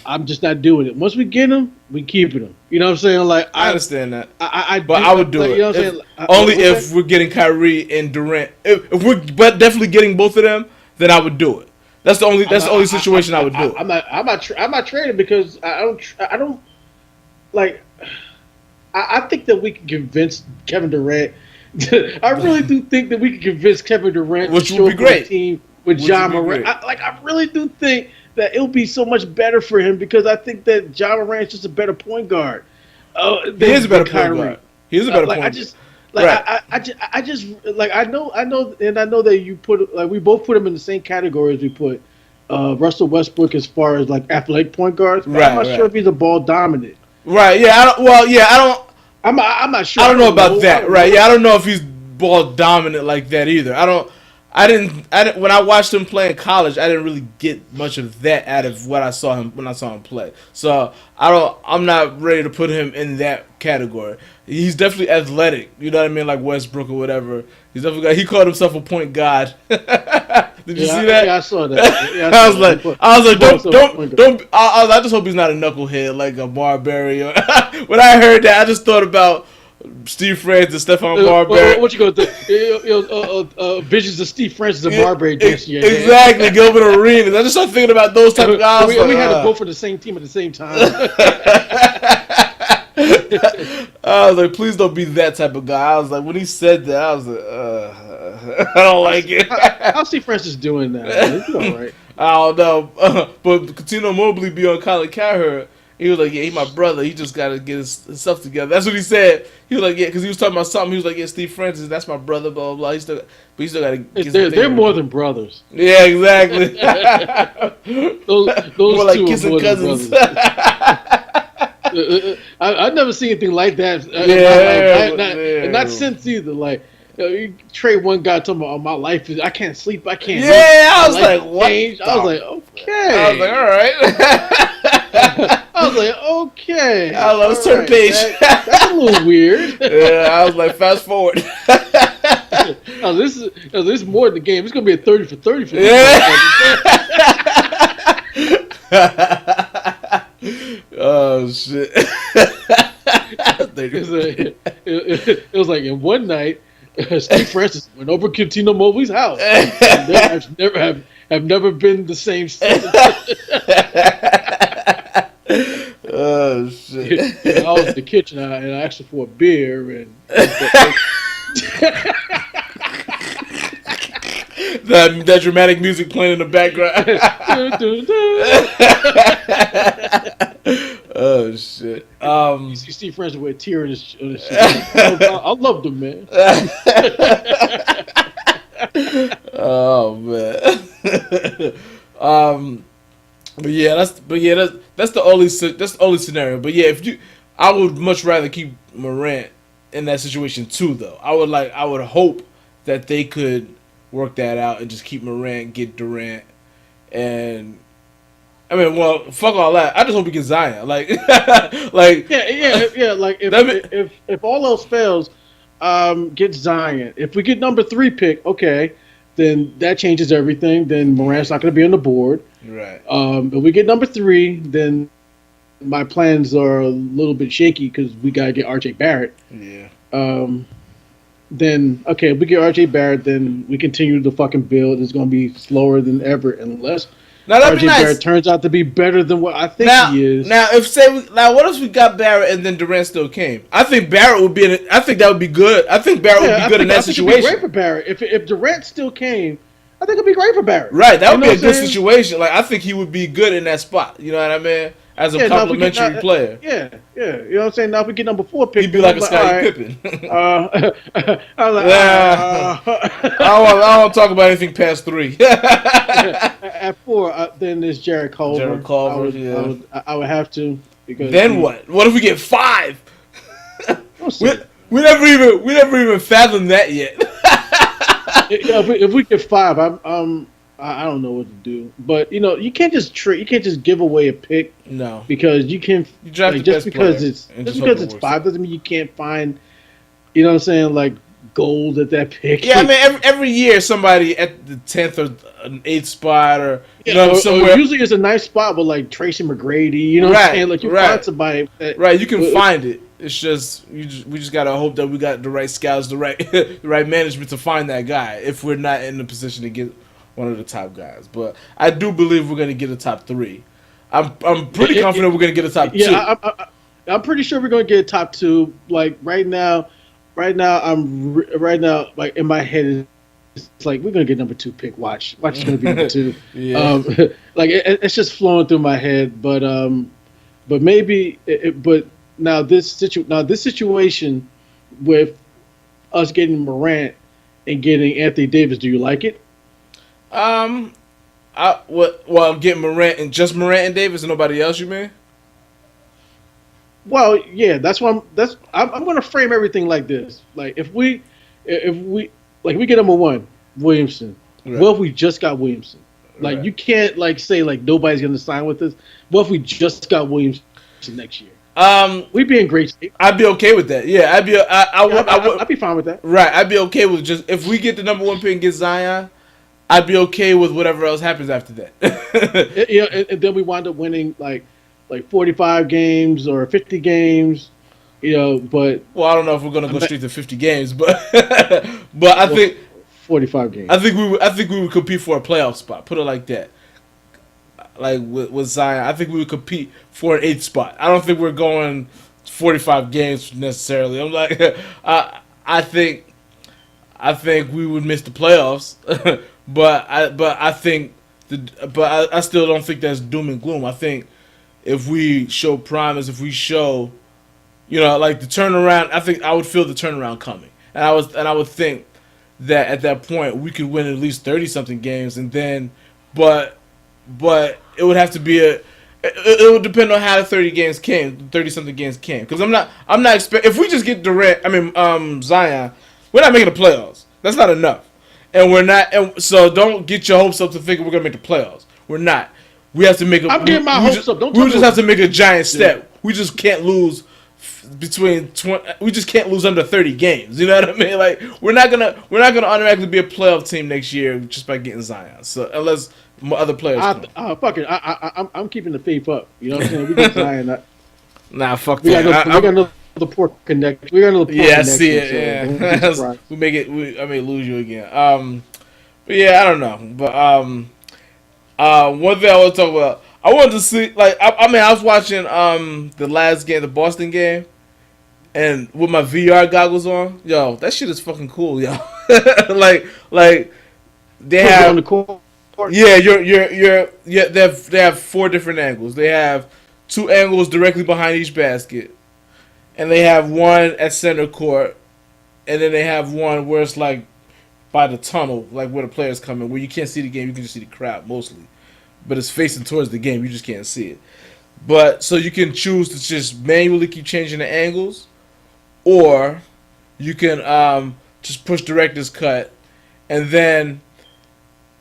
I'm just not doing it. Once we get him, we keeping him. You know what I'm saying? Like I understand that. But I would do it. You know what I'm saying? Only if we're getting Kyrie and Durant. If we're definitely getting both of them, then I would do it. That's the only situation I would do. I'm not trading because I don't like. I think that we can convince Kevin Durant. I really do think that we can convince Kevin Durant which to would be great. Team with Ja Morant. I really do think that it'll be so much better for him because I think that Ja Morant's just a better point guard. He is a better point guard. He is a better point guard. I just I know, and I know that you put we both put him in the same category as we put Russell Westbrook as far as like athletic point guards. But I'm not sure if he's a ball dominant. Right? Yeah. I'm not sure. I don't know about that. Right? Yeah. I don't know if he's ball dominant like that either. I didn't. When I watched him play in college, I didn't really get much of that out of what I saw him when I saw him play. So I'm not ready to put him in that category. He's definitely athletic. You know what I mean, like Westbrook or whatever. He's definitely. He called himself a point god. Did you see that? Yeah, I saw that. Yeah, I was like, don't. I just hope he's not a knucklehead like a Marbury. When I heard that, I just thought about Steve Francis, Stephon Marbury. What you gonna think? Visions of Steve Francis and Marbury dancing. Exactly, Gilbert Arenas. I just started thinking about those type of guys. We had to go for the same team at the same time. I was like, please don't be that type of guy. I was like, when he said that, I was like, I don't like it. How's Steve Francis doing that? He's doing all right. I don't know. But Coutinho Mobley be on Colin Cowherd. He was like, yeah, he's my brother. He just got to get his stuff together. That's what he said. He was like, yeah, because he was talking about something. He was like, yeah, Steve Francis, that's my brother, blah, blah, blah. He still got to get They're more than brothers. Yeah, exactly. those more like two kissing are more cousins. Than brothers. I've never seen anything like that. Not since either. Like, you trade one guy talking about my life is I can't sleep, I can't. Yeah, I was like, what? I was like, okay. I was like, all right. I was like, okay. I love let's turn the page. That's a little weird. Yeah, I was like, fast forward. This is more than the game. It's gonna be a 30 for 30 for Oh shit. It was like in one night, Steve Francis went over Cuttino Mobley's house. And they have never been the same since. Oh shit! I was in the kitchen and I asked her for a beer and that dramatic music playing in the background. Oh shit! You see Steve Francis with a tear in his shirt. I loved him, man. Oh man. But yeah, that's the only scenario. But yeah, I would much rather keep Morant in that situation too, though. I would hope that they could work that out and just keep Morant, get Durant, and I mean, well, fuck all that. I just hope we get Zion. Like yeah. Like if all else fails, get Zion. If we get number 3 pick, okay, then that changes everything. Then Morant's not going to be on the board. Right. If we get number 3, then my plans are a little bit shaky because we got to get RJ Barrett. Yeah. Then okay, if we get RJ Barrett, then we continue the fucking build. It's going to be slower than ever unless RJ Barrett turns out to be better than what I think he is. Now, what if we got Barrett and then Durant still came? I think Barrett would be. I think that would be good. I think Barrett would be good in that situation. It'd be great for Barrett. If Durant still came, I think it'd be great for Barrett. Right, that would be a good situation. Like I think he would be good in that spot. You know what I mean? As a complimentary player. Yeah. You know what I'm saying? Now if we get number 4 pick, he'd be like a Scottie Pippen. I was like, I don't want to talk about anything past 3. At 4, then there's Jared Culver. I would have to. Because then what? What if we get 5? We never even fathomed that yet. If we get 5, I don't know what to do, but you can't just give away a pick. No, because you can just because it's 5 doesn't mean you can't find. You know what I'm saying? Like gold at that pick. Yeah, I mean every year somebody at the 10th or an 8th spot or somewhere. Or usually it's a nice spot with like Tracy McGrady. You know what I'm saying? Like you find somebody. You can find it. It's just we just gotta hope that we got the right scouts, the right management to find that guy. If we're not in the position to get one of the top guys, but I do believe we're gonna get a top 3. I'm pretty confident we're gonna get a top 2. Yeah, I'm pretty sure we're gonna get a top 2. Like right now, like in my head, it's like we're gonna get number 2 pick. Watch, it's gonna be number 2. Yeah. Like it's just flowing through my head, but maybe, but now this situation with us getting Morant and getting Anthony Davis, do you like it? Getting Morant and just Morant and Davis and nobody else, you mean? Well, yeah, that's why I'm going to frame everything like this. Like if we get number 1, Williamson. Right. What if we just got Williamson? Like you can't say nobody's going to sign with us. What if we just got Williamson next year? We'd be in great shape. I'd be okay with that. Yeah, I'd be fine with that. Right, I'd be okay with just if we get the number 1 pick and get Zion. I'd be okay with whatever else happens after that. And then we wind up winning like 45 games or 50 games, but I don't know if we're gonna go straight to 50 games, but I think 45 games. I think we would compete for a playoff spot. Put it like that. Like with Zion, I think we would compete for an 8th spot. I don't think we're going 45 games necessarily. I'm like, I think we would miss the playoffs. But I still don't think that's doom and gloom. I think if we show promise, if we show, like the turnaround, I think I would feel the turnaround coming, and I would think that at that point we could win at least 30-something games, and then, but it would have to be it would depend on how the 30-something games came, because I'm not expecting if we just get Zion, we're not making the playoffs. That's not enough. And we're not, and so don't get your hopes up to think we're gonna make the playoffs. We're not. We have to make. I'm getting my hopes up. We just have to make a giant step. Yeah. We just can't lose we just can't lose under 30 games. You know what I mean? Like we're not gonna automatically be a playoff team next year just by getting Zion. So unless other players. Fuck it. I'm keeping the faith up. You know what I'm saying? We get Zion. Fuck that. We got the poor connection. We're under the poor Yeah, I connection. see it. So don't be Yeah, surprised. we make it. I may lose you again. But yeah, I don't know. But one thing I want to talk about. I wanted to see, like, I mean, I was watching the last game, the Boston game, and with my VR goggles on, yo, that shit is fucking cool, yo. like they Put you on have, the court. yeah, yeah. They have four different angles. They have two angles directly behind each basket, and they have one at center court, and then they have one where it's like by the tunnel, like where the players come in, where you can't see the game, you can just see the crowd mostly, but it's facing towards the game, you just can't see it. But so you can choose to just manually keep changing the angles, or you can just push director's cut, and then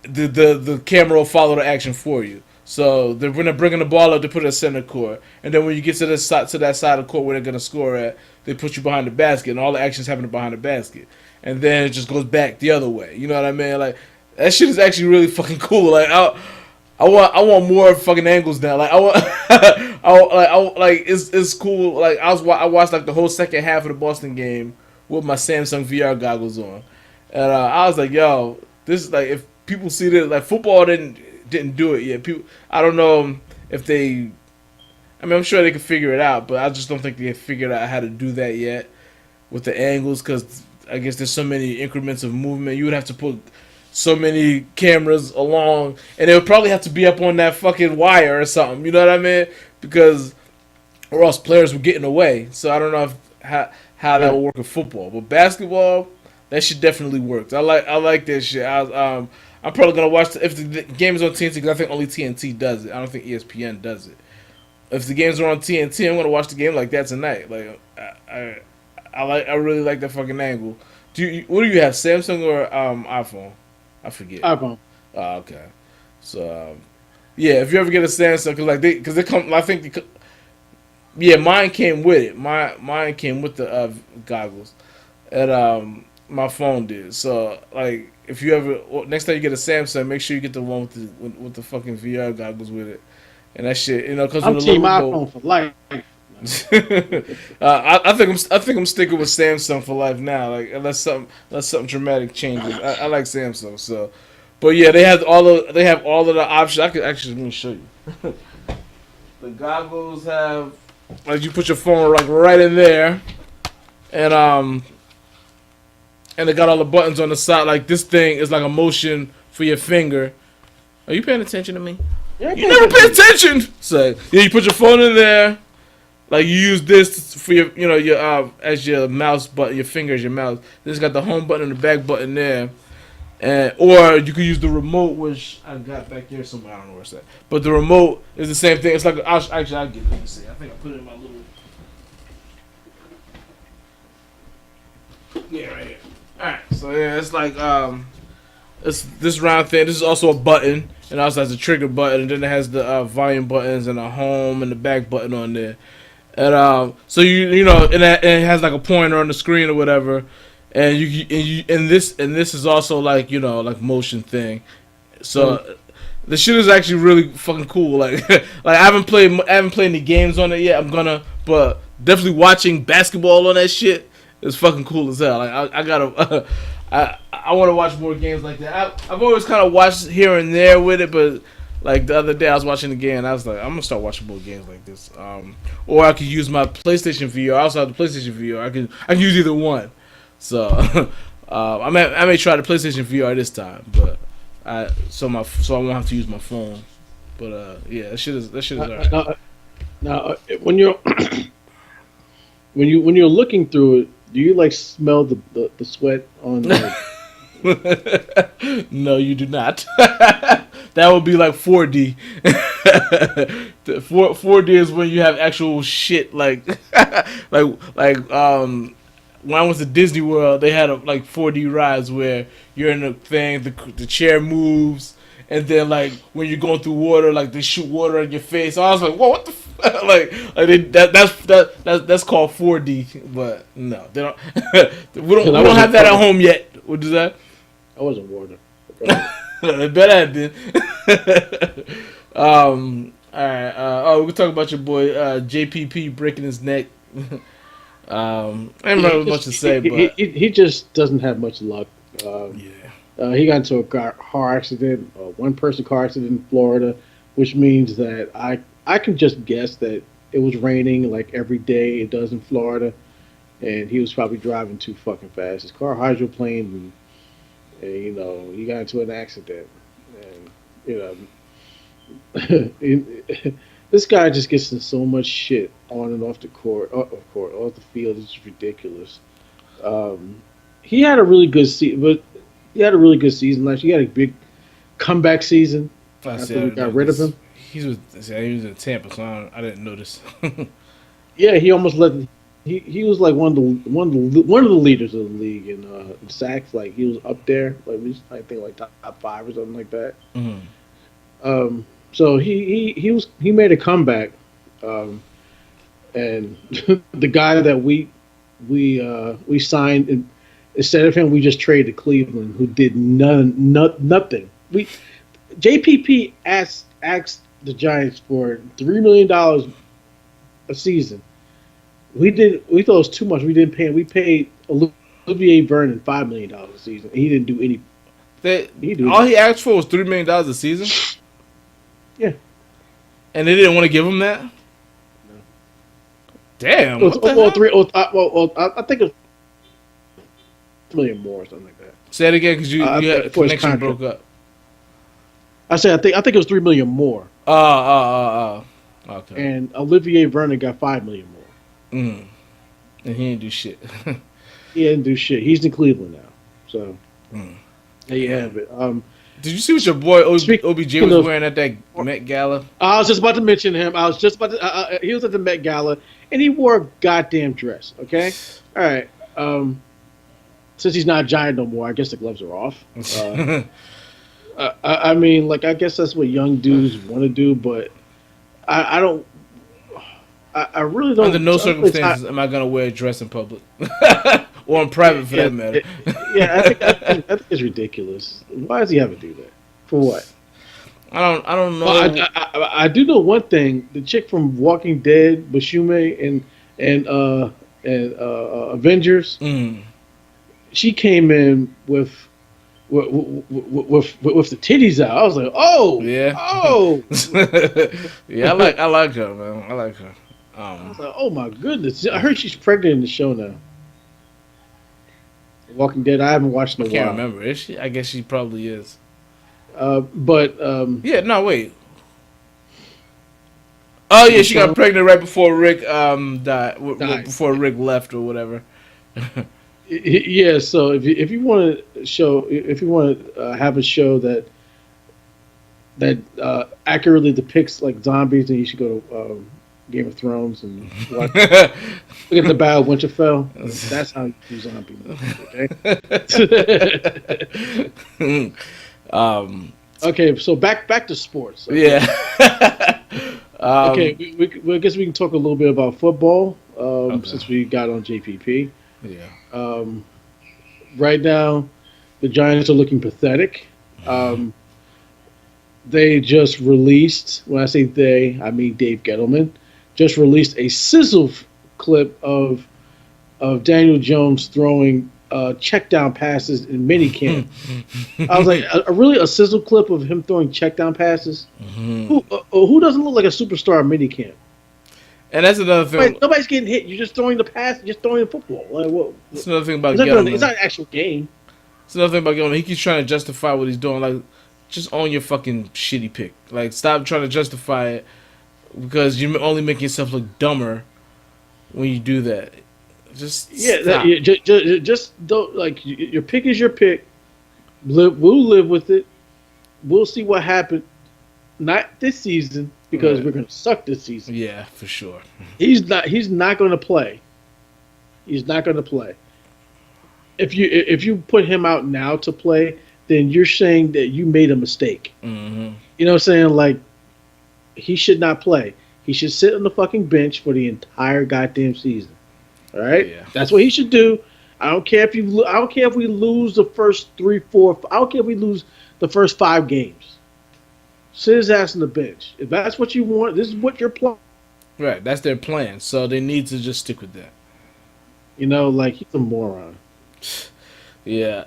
the camera will follow the action for you. So they're when they're bringing the ball up, they put it at center court, and then when you get to that side of the court where they're gonna score at, they put you behind the basket, and all the action's happening behind the basket, and then it just goes back the other way. You know what I mean? Like that shit is actually really fucking cool. Like I want more fucking angles now. Like it's cool. Like I watched like the whole second half of the Boston game with my Samsung VR goggles on, and I was like, yo, this is like if people see this, like football didn't do it yet. People, I don't know if they. I mean, I'm sure they could figure it out, but I just don't think they have figured out how to do that yet with the angles, because I guess there's so many increments of movement. You would have to put so many cameras along, and it would probably have to be up on that fucking wire or something. You know what I mean? Because or else players would get in the way. So I don't know how that would work in football, but basketball, that shit definitely works. I like that shit. I'm probably gonna watch if the game is on TNT, because I think only TNT does it. I don't think ESPN does it. If the games are on TNT, I'm gonna watch the game like that tonight. Like I really like that fucking angle. What do you have, Samsung or iPhone? I forget. iPhone. Oh, okay. So yeah, if you ever get a Samsung, because they come, I think yeah, mine came with it. Mine came with the goggles, and my phone did. So like, if you ever next time you get a Samsung, make sure you get the one with the fucking VR goggles with it, and that shit, comes I'm with a team little iPhone for life. I think I'm sticking with Samsung for life now. Like unless something dramatic changes, I like Samsung. So, but yeah, they have all of the options. I could actually let me show you. The goggles have like you put your phone like right in there, and they got all the buttons on the side. Like this thing is like a motion for your finger. Are you paying attention to me? Yeah, You never pay attention. So yeah, you put your phone in there. Like you use this for your, your as your mouse button, your finger as your mouse. This got the home button and the back button there, and or you could use the remote, which I got back here somewhere. I don't know where it's at. But the remote is the same thing. It's like I'll get it. Let me see. I think I put it in my little. Yeah, right here. All right. So yeah, it's like it's this round thing. This is also a button, and also has a trigger button, and then it has the volume buttons and a home and the back button on there. And so and it has like a pointer on the screen or whatever, and this is also like like motion thing. So the shit is actually really fucking cool. Like like I haven't played any games on it yet. I'm gonna, but definitely watching basketball on that shit is fucking cool as hell. Like I gotta I want to watch more games like that. I've always kind of watched here and there with it, but. Like the other day, I was watching the game, and I was like, "I'm gonna start watching more games like this." Or I could use my PlayStation VR. I also have the PlayStation VR. I can use either one. So I may try the PlayStation VR this time, but I won't have to use my phone. But yeah, that shit is alright. Now, when you're when you're looking through it, do you like smell the sweat on? No, you do not. That would be like 4D. 4D is when you have actual shit like when I went to Disney World, they had like 4D rides where you're in the thing, the chair moves, and then like when you're going through water, like they shoot water in your face. So I was like, whoa, what the that's called 4D, but no, they don't. we don't have that at home yet. What is that? I wasn't water. I bet I did. All right. We can talk about your boy JPP breaking his neck. I don't remember much to say, but he just doesn't have much luck. yeah. He got into a car accident, one person car accident in Florida, which means that I can just guess that it was raining like every day it does in Florida, and he was probably driving too fucking fast. His car hydroplaned, and he got into an accident, and this guy just gets in so much shit on and off the court, off the field. It's ridiculous. He had a really good season, but he had a really good season last year. He had a big comeback season after we got rid of him. He was in Tampa, so I didn't notice. Yeah, he almost led. He was like one of the leaders of the league in sacks. Like he was up there, like I think like top five or something like that. Mm-hmm. So he made a comeback, and the guy that we signed, and instead of him, we just traded Cleveland, who did nothing. JPP asked the Giants for $3 million a season. We thought it was too much. We didn't pay him. We paid Olivier Vernon $5 million a season. And he didn't do any. All he asked for was $3 million a season. Yeah, and they didn't want to give him that. No. Damn. I think it was $1 million more or something like that. Say it again, because you had the connection broke up. I said I think it was $3 million more. Okay. And Olivier Vernon got $5 million more. And he didn't do shit. He didn't do shit. He's in Cleveland now. So there you have it. Did you see what your boy OBJ was wearing at that Met Gala? I was just about to mention him. I was just about to. He was at the Met Gala, and he wore a goddamn dress. Okay, all right. Since he's not a Giant no more, I guess the gloves are off. I mean, like, I guess that's what young dudes want to do, but I don't. I really don't. Under no circumstances am I going to wear a dress in public. Or in private, for that matter. I think it's ridiculous. Why does he have to do that? For what? I don't know. Well, I do know one thing. The chick from Walking Dead, Bashume, and Avengers, she came in with the titties out. I was like, oh, yeah, oh, yeah. I like her, man. I like her. I was like, oh my goodness. I heard she's pregnant in the show now. Walking Dead. I haven't watched in a while. I can't remember. Is she? I guess she probably is. Yeah. No, wait. Oh yeah, she got pregnant right before Rick died. Before Rick left or whatever. Yeah. So if you want to have a show that accurately depicts like zombies, then you should go to Game of Thrones and watch. Look at the Battle of Winterfell. That's how you do zombie movies. Okay. Okay. So back to sports. Okay? Yeah. Okay. I guess we can talk a little bit about football since we got on JPP. Yeah. Right now, the Giants are looking pathetic. They just released. When I say they, I mean Dave Gettleman. Just released a sizzle clip of Daniel Jones throwing check down passes in minicamp. I was like, a sizzle clip of him throwing check down passes? Who doesn't look like a superstar in minicamp? And that's another thing. Nobody's getting hit. You're just throwing the pass. You're just throwing the football. Like, what? That's another thing about Gettleman. It's not an actual game. It's another thing about Gettleman. He keeps trying to justify what he's doing. Like, just own your fucking shitty pick. Like, stop trying to justify it. Because you only make yourself look dumber when you do that. Just just don't, like, your pick is your pick. We'll live with it. We'll see what happens. Not this season because we're gonna suck this season. Yeah, for sure. He's not going to play. He's not going to play. If you put him out now to play, then you're saying that you made a mistake. Mm-hmm. You know what I'm saying? Like, he should not play. He should sit on the fucking bench for the entire goddamn season. All right? Yeah. That's what he should do. I don't care if we lose the first 3, 4. I don't care if we lose the first 5 games. Sit his ass on the bench. If that's what you want, this is what you're playing. Right, that's their plan. So they need to just stick with that. Like he's a moron. Yeah,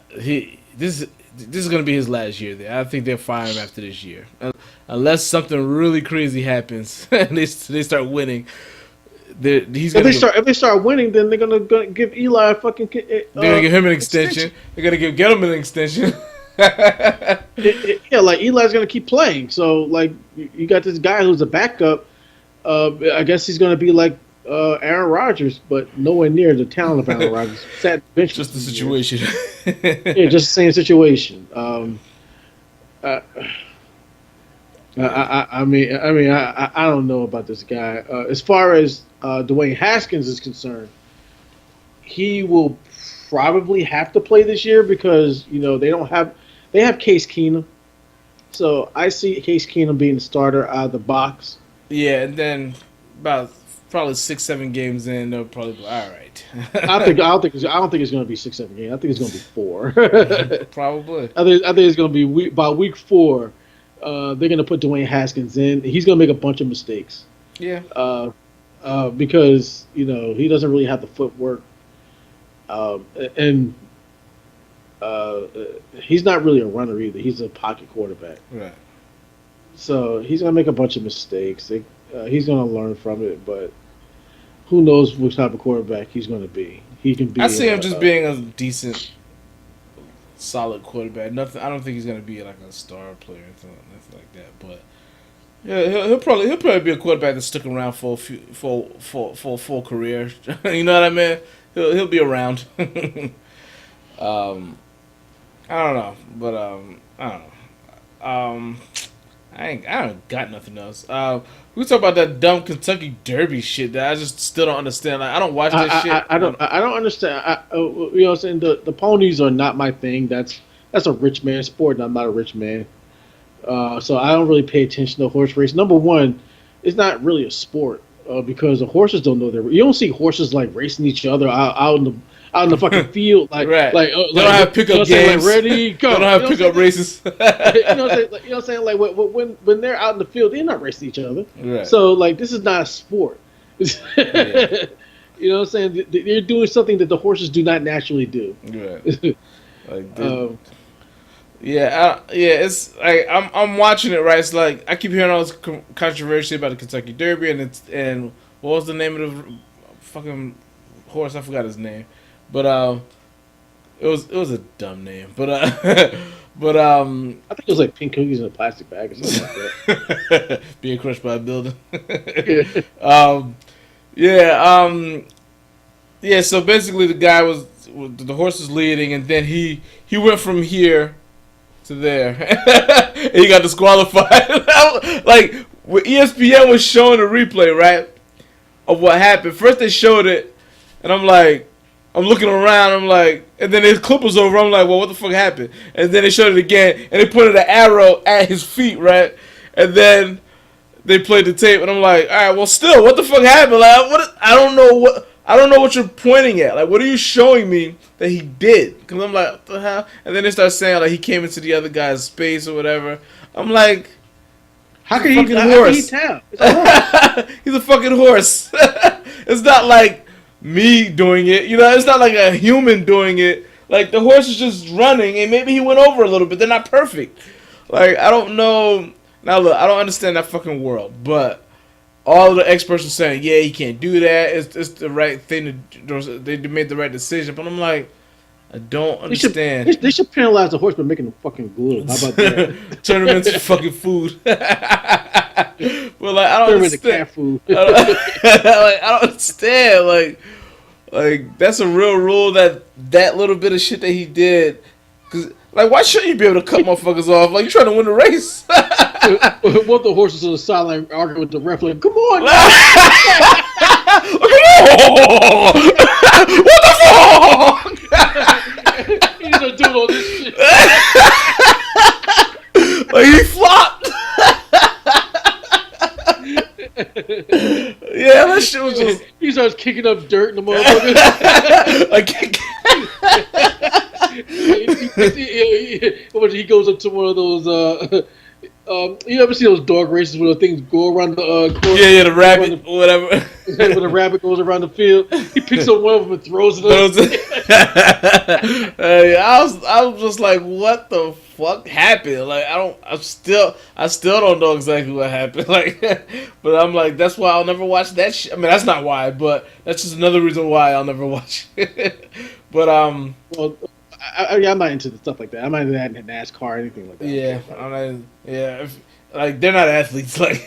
this is gonna be his last year there. I think they'll fire him after this year, unless something really crazy happens and they start winning. He's gonna If they start winning, then they're gonna give Eli a fucking. They're gonna give him an extension. They're gonna give Gettleman an extension. Yeah, like Eli's gonna keep playing. So like you got this guy who's a backup. I guess he's gonna be like Aaron Rodgers, but nowhere near the talent of Aaron Rodgers. Sat bench Just the situation. Yeah, just the same situation. I mean, I don't know about this guy. As far as Dwayne Haskins is concerned, he will probably have to play this year because they have Case Keenum, so I see Case Keenum being the starter out of the box. Yeah, and then about probably 6-7 games in, they'll probably go, all right. I don't think it's going to be 6-7 games. I think it's going to be 4. Probably. I think it's going to be by week 4. They're going to put Dwayne Haskins in. He's going to make a bunch of mistakes. Yeah. Because he doesn't really have the footwork, and he's not really a runner either. He's a pocket quarterback. Right. So he's going to make a bunch of mistakes. He's going to learn from it, but who knows what type of quarterback he's going to be. He can be. I see him just being a decent, solid quarterback. Nothing. I don't think he's going to be like a star player or anything like that. But yeah, he'll probably be a quarterback that stuck around for a full career. You know what I mean? He'll be around. I don't know, but I don't know. I don't got nothing else. We talk about that dumb Kentucky Derby shit that I just still don't understand. Like, I don't watch that shit. I don't understand. You know what I'm saying? The ponies are not my thing. That's a rich man sport, and I'm not a rich man. So I don't really pay attention to horse race. Number one, it's not really a sport because the horses don't know you don't see horses like racing each other out in the fucking field, like right. They don't have pickup games. Like, ready, go. They don't have pickup races. You know what I'm saying? Like when they're out in the field, they're not racing each other. Right. So like this is not a sport. Yeah. You know what I'm saying? They're doing something that the horses do not naturally do. Right. Like it's like I'm watching it, right? It's like I keep hearing all this controversy about the Kentucky Derby, and what was the name of the fucking horse? I forgot his name, but it was a dumb name, but I think it was like pink cookies in a plastic bag or something like that. Being crushed by a building. So basically the guy the horse was leading, and then he went from here to there, and he got disqualified. Like when ESPN was showing the replay, right, of what happened. First they showed it, and I'm looking around, and then the clip was over. I'm like, well, what the fuck happened? And then they showed it again, and they pointed an arrow at his feet, right, and then they played the tape, and I'm like, all right, well, still, what the fuck happened? Like, I don't know what you're pointing at. Like, what are you showing me that he did? Because I'm like, what the hell? And then they start saying, like, he came into the other guy's space or whatever. I'm like, how can he tell? It's a horse. He's a fucking horse. It's not like me doing it. It's not like a human doing it. Like, the horse is just running, and maybe he went over a little bit. They're not perfect. Like, I don't know. Now, look, I don't understand that fucking world, but all of the experts are saying, yeah, he can't do that. It's the right thing they made the right decision. But I'm like, I don't understand. They should penalize the horse by making them fucking glue. How about that? Turn them into fucking food. But like, I don't understand. Cat food. I don't understand. Like that's a real rule that little bit of shit that he did. Cause like, why shouldn't you be able to cut motherfuckers off? Like, you're trying to win the race. What the horses on the sideline arguing with the ref, like, come on! What the fuck? He's not doing all this shit. Like, he flopped. Yeah, that shit was just. He starts kicking up dirt in the motherfucker. Like, he goes up to one of those You ever see those dog races where the things go around the course? Yeah, the rabbit, whatever. When the rabbit goes around the field, he picks up one of them and throws it up. I was just like, what the fuck happened? Like, I still don't know exactly what happened. Like, but I'm like, that's why I'll never watch that shit. I mean, that's not why, but that's just another reason why I'll never watch it. But Well, I'm not into the stuff like that. I'm not into that in NASCAR or anything like that. yeah, like they're not athletes. Like,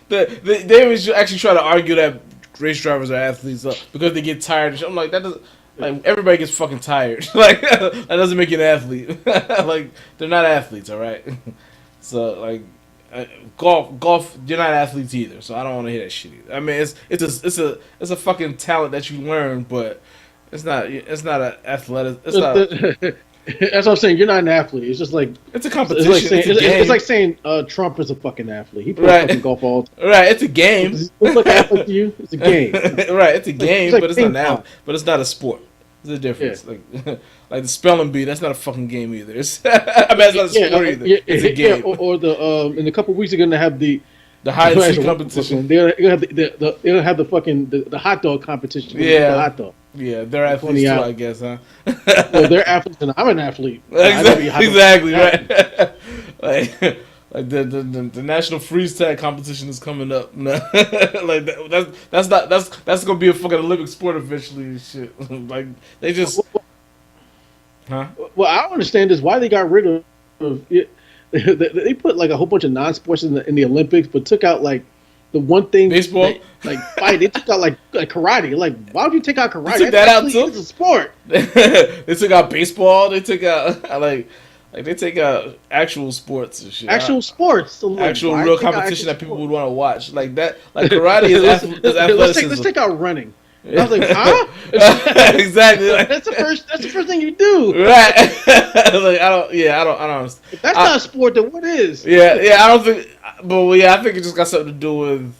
they always actually try to argue that race drivers are athletes because they get tired. And shit. I'm like, that doesn't. Like, everybody gets fucking tired. Like, that doesn't make you an athlete. Like, they're not athletes, all right. So like, golf, you're not athletes either. So I don't want to hear that shit either. I mean, it's a fucking talent that you learn, but it's not an athletic. It's not. That's what I'm saying. You're not an athlete. It's just like It's a competition. It's like saying Trump is a fucking athlete. He plays fucking golf all the time. Right, it's a game. It's like athlete to you. It's a game. Right, it's a game, like but it's not but it's not a sport. There's a difference. Yeah. Like the spelling bee, that's not a fucking game either. It's, I mean, it's not a sport either. It's a game. Or the in a couple of weeks they're gonna have the hide and seek competition. They're gonna have they're gonna have the fucking the hot dog competition. Yeah, the hot dog. Yeah, they're athletes too, I guess, huh? Well, they're athletes, and I'm an athlete. Exactly right. like the national freeze tag competition is coming up. Like that's gonna be a fucking Olympic sport eventually and shit. Like they just, huh? Well, I don't understand this. Why they got rid of it? They put like a whole bunch of non-sports in the Olympics, but took out like the one thing baseball, like fight. They took out like karate. Like, why would you take out karate? They took that out too. It's a sport. They took out baseball. They took out like they take out actual sports and shit. Actual sports, so like, actual real competition that people would want to watch. Like that, like karate is athleticism. Let's take out running. I was like, huh? Exactly. Like, that's the first thing you do. Right. Like I don't understand. If that's not a sport, then what is? Yeah, I don't think. But well, yeah, I think it just got something to do with.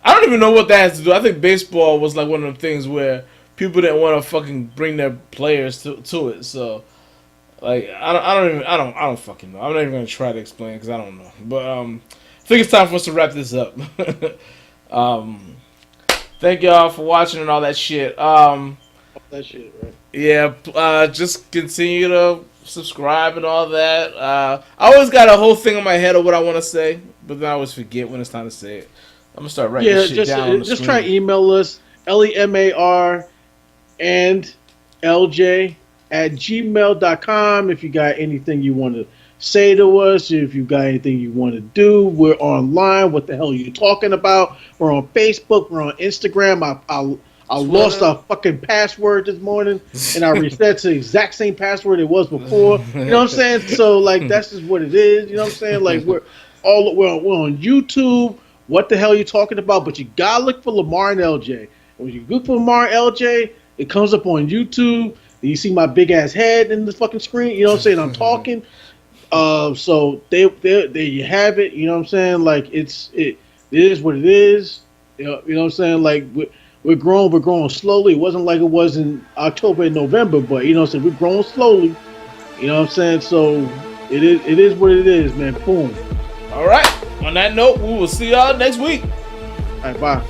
I don't even know what that has to do. I think baseball was like one of the things where people didn't want to fucking bring their players to it. So, like, I don't fucking know. I'm not even gonna try to explain because I don't know. But I think it's time for us to wrap this up. Thank y'all for watching and all that shit. That shit, right? Yeah, just continue to subscribe and all that. I always got a whole thing in my head of what I want to say, but then I always forget when it's time to say it. I'm gonna start writing shit down on the just screen. try email us LEMAR and LJ@gmail.com if you got anything you want to say to us. If you got anything you want to do, we're online. What the hell are you talking about? We're on Facebook. We're on Instagram. I lost our fucking password this morning, and I reset to the exact same password it was before. You know what I'm saying? So like that's just what it is. You know what I'm saying? Like we're on YouTube. What the hell are you talking about? But you gotta look for Lemar and LJ. And when you look for Lemar and LJ, it comes up on YouTube. And you see my big ass head in the fucking screen. You know what I'm saying? I'm talking. So there you have it. You know what I'm saying? Like it is what it is. You know what I'm saying? Like we're growing slowly. It wasn't like it was in October and November, but you know what I'm saying? We're growing slowly. You know what I'm saying? So it is what it is, man. Boom. All right. On that note, we will see y'all next week. All right, bye.